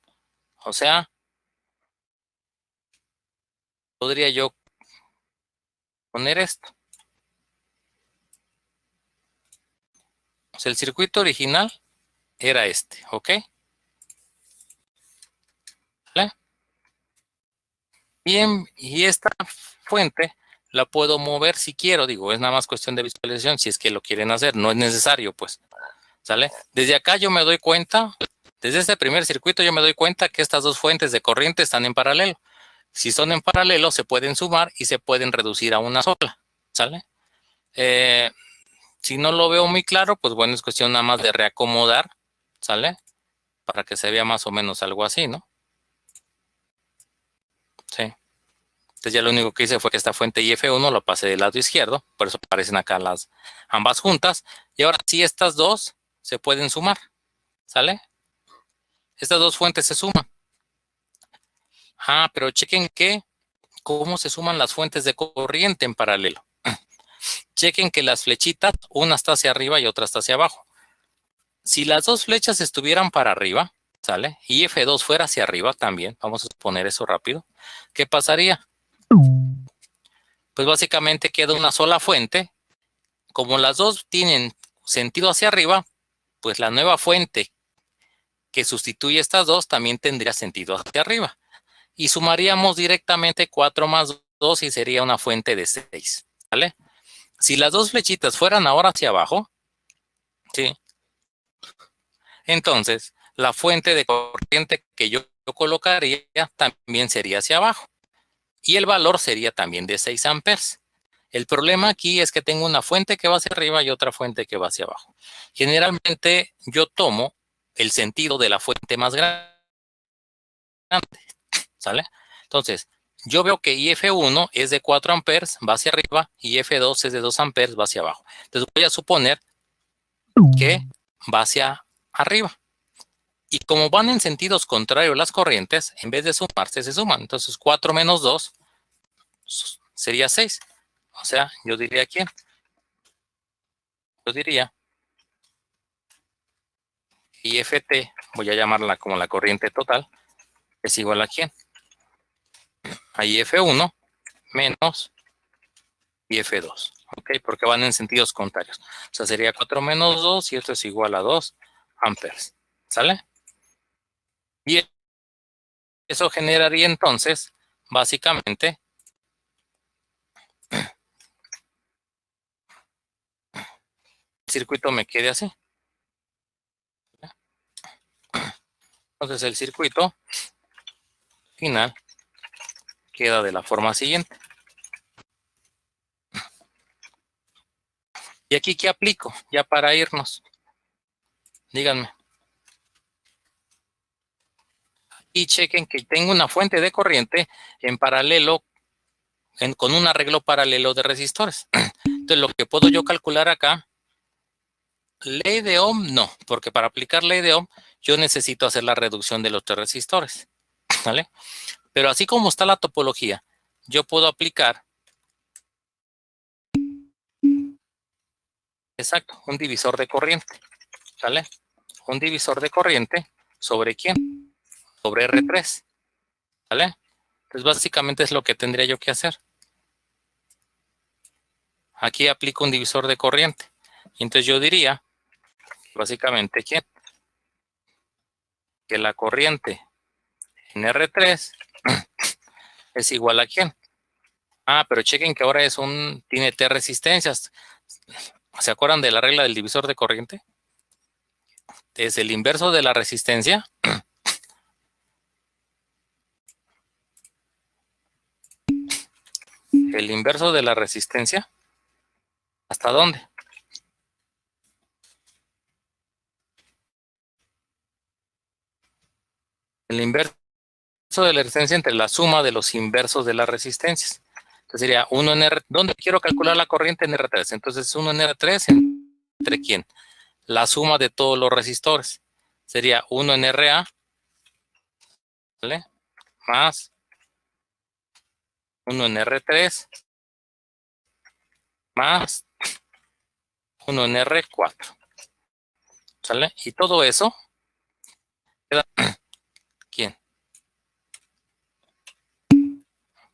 O sea, podría yo poner esto. O sea, el circuito original era este, ¿ok? ¿Vale? Bien, y esta fuente la puedo mover si quiero, digo, es nada más cuestión de visualización, si es que lo quieren hacer, no es necesario, pues, ¿sale? Desde acá yo me doy cuenta, desde este primer circuito yo me doy cuenta que estas dos fuentes de corriente están en paralelo. Si son en paralelo, se pueden sumar y se pueden reducir a una sola, ¿sale? Si no lo veo muy claro, pues bueno, es cuestión nada más de reacomodar, ¿sale? Para que se vea más o menos algo así, ¿no? Sí. Entonces ya lo único que hice fue que esta fuente IF1 lo pasé del lado izquierdo, por eso aparecen acá las ambas juntas. Y ahora sí, estas dos se pueden sumar, ¿sale? Estas dos fuentes se suman. Ah, pero chequen que, ¿cómo se suman las fuentes de corriente en paralelo? Chequen que las flechitas, una está hacia arriba y otra está hacia abajo. Si las dos flechas estuvieran para arriba, ¿sale? Y F2 fuera hacia arriba también, vamos a poner eso rápido, ¿qué pasaría? Pues básicamente queda una sola fuente. Como las dos tienen sentido hacia arriba, pues la nueva fuente que sustituye estas dos también tendría sentido hacia arriba. Y sumaríamos directamente 4 más 2 y sería una fuente de 6, ¿vale? Si las dos flechitas fueran ahora hacia abajo, ¿sí? Entonces, la fuente de corriente que yo colocaría también sería hacia abajo. Y el valor sería también de 6 amperes. El problema aquí es que tengo una fuente que va hacia arriba y otra fuente que va hacia abajo. Generalmente yo tomo el sentido de la fuente más grande, ¿sale? Entonces, yo veo que IF1 es de 4 amperes, va hacia arriba, y F2 es de 2 amperes, va hacia abajo. Entonces voy a suponer que va hacia arriba. Y como van en sentidos contrarios las corrientes, en vez de sumarse, se suman. Entonces 4 menos 2 sería 6. O sea, yo diría ¿quién? Yo diría IFT, voy a llamarla como la corriente total, es igual a ¿quién? A IF1 menos IF2. ¿Ok? Porque van en sentidos contrarios. O sea, sería 4 menos 2 y esto es igual a 2 amperes. ¿Sale? Y eso generaría entonces, básicamente, el circuito me quede así. Entonces el circuito final queda de la forma siguiente. ¿Y aquí qué aplico? Ya para irnos. Díganme. Y chequen que tengo una fuente de corriente en paralelo, con un arreglo paralelo de resistores. Entonces lo que puedo yo calcular acá, ley de Ohm, no, porque para aplicar ley de Ohm yo necesito hacer la reducción de los tres resistores, ¿vale? Pero así como está la topología, yo puedo aplicar, exacto, un divisor de corriente, ¿vale? Un divisor de corriente, ¿sobre quién? Sobre R3, ¿vale? Entonces básicamente es lo que tendría yo que hacer. Aquí aplico un divisor de corriente. Y entonces yo diría, básicamente, ¿quién? Que la corriente en R3 es igual a ¿quién? Ah, pero chequen que ahora tiene T resistencias. ¿Se acuerdan de la regla del divisor de corriente? Es el inverso de la resistencia. El inverso de la resistencia. ¿Hasta dónde? El inverso de la resistencia entre la suma de los inversos de las resistencias. Entonces sería 1 en R. ¿Dónde quiero calcular la corriente en R3? Entonces 1 en R3 entre ¿quién? La suma de todos los resistores. Sería 1 en RA, ¿vale? Más 1 en R3 más 1 en R4. ¿Sale? Y todo eso queda, ¿quién?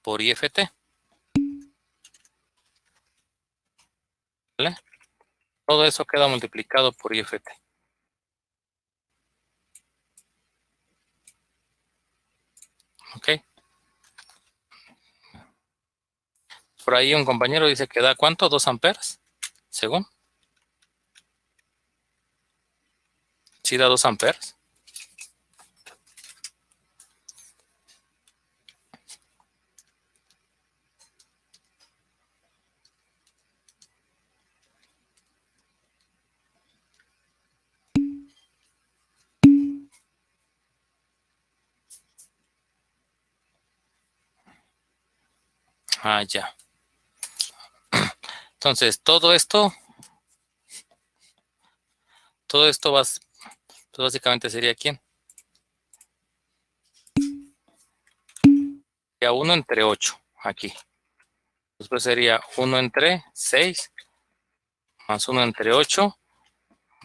Por IFT. ¿Vale? Todo eso queda multiplicado por IFT. ¿Ok? por ahí un compañero dice que da ¿cuánto? 2 amperes, según. Sí da 2 amperes. Ah, ya. Entonces, todo esto básicamente sería ¿quién? Sería 1 entre 8, aquí. Después sería 1 entre 6, más 1 entre 8,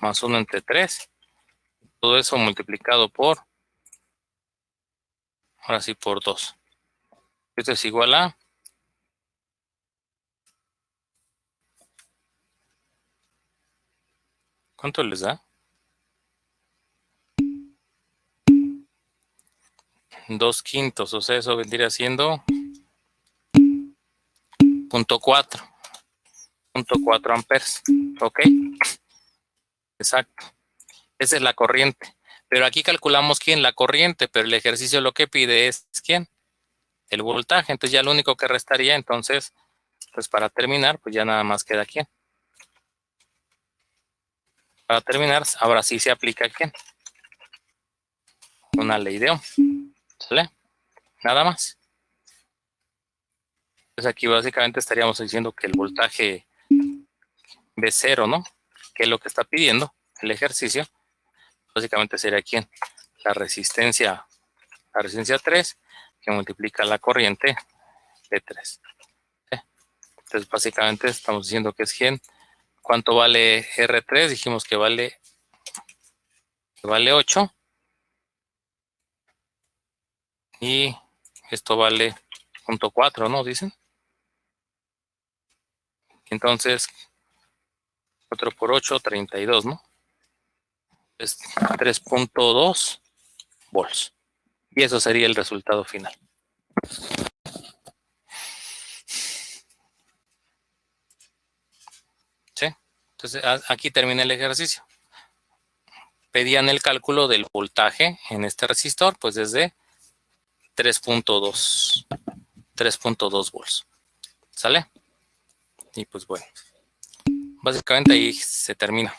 más 1 entre 3. Todo eso multiplicado por, ahora sí, por 2. Esto es igual a, ¿cuánto les da? 2/5, o sea, eso vendría siendo 0.4 amperes, ¿ok? Exacto, esa es la corriente. Pero aquí calculamos quién, la corriente, pero el ejercicio lo que pide es quién, el voltaje. Entonces ya lo único que restaría, entonces, pues para terminar, pues ya nada más queda quién. Para terminar, ahora sí se aplica quién. Una ley de Ohm, ¿sale? Nada más. Entonces aquí básicamente estaríamos diciendo que el voltaje V0, ¿no? Que es lo que está pidiendo el ejercicio, básicamente sería quién, la resistencia 3, que multiplica la corriente de 3. Entonces básicamente estamos diciendo que es quién. ¿Cuánto vale R3? Dijimos que vale 8. Y esto vale 0.4, ¿no? Dicen. Entonces, 4 por 8, 32, ¿no? Es 3.2 volts. Y eso sería el resultado final. ¿Sí? Entonces, aquí termina el ejercicio. Pedían el cálculo del voltaje en este resistor, pues desde 3.2 volts. ¿Sale? Y pues bueno, básicamente ahí se termina.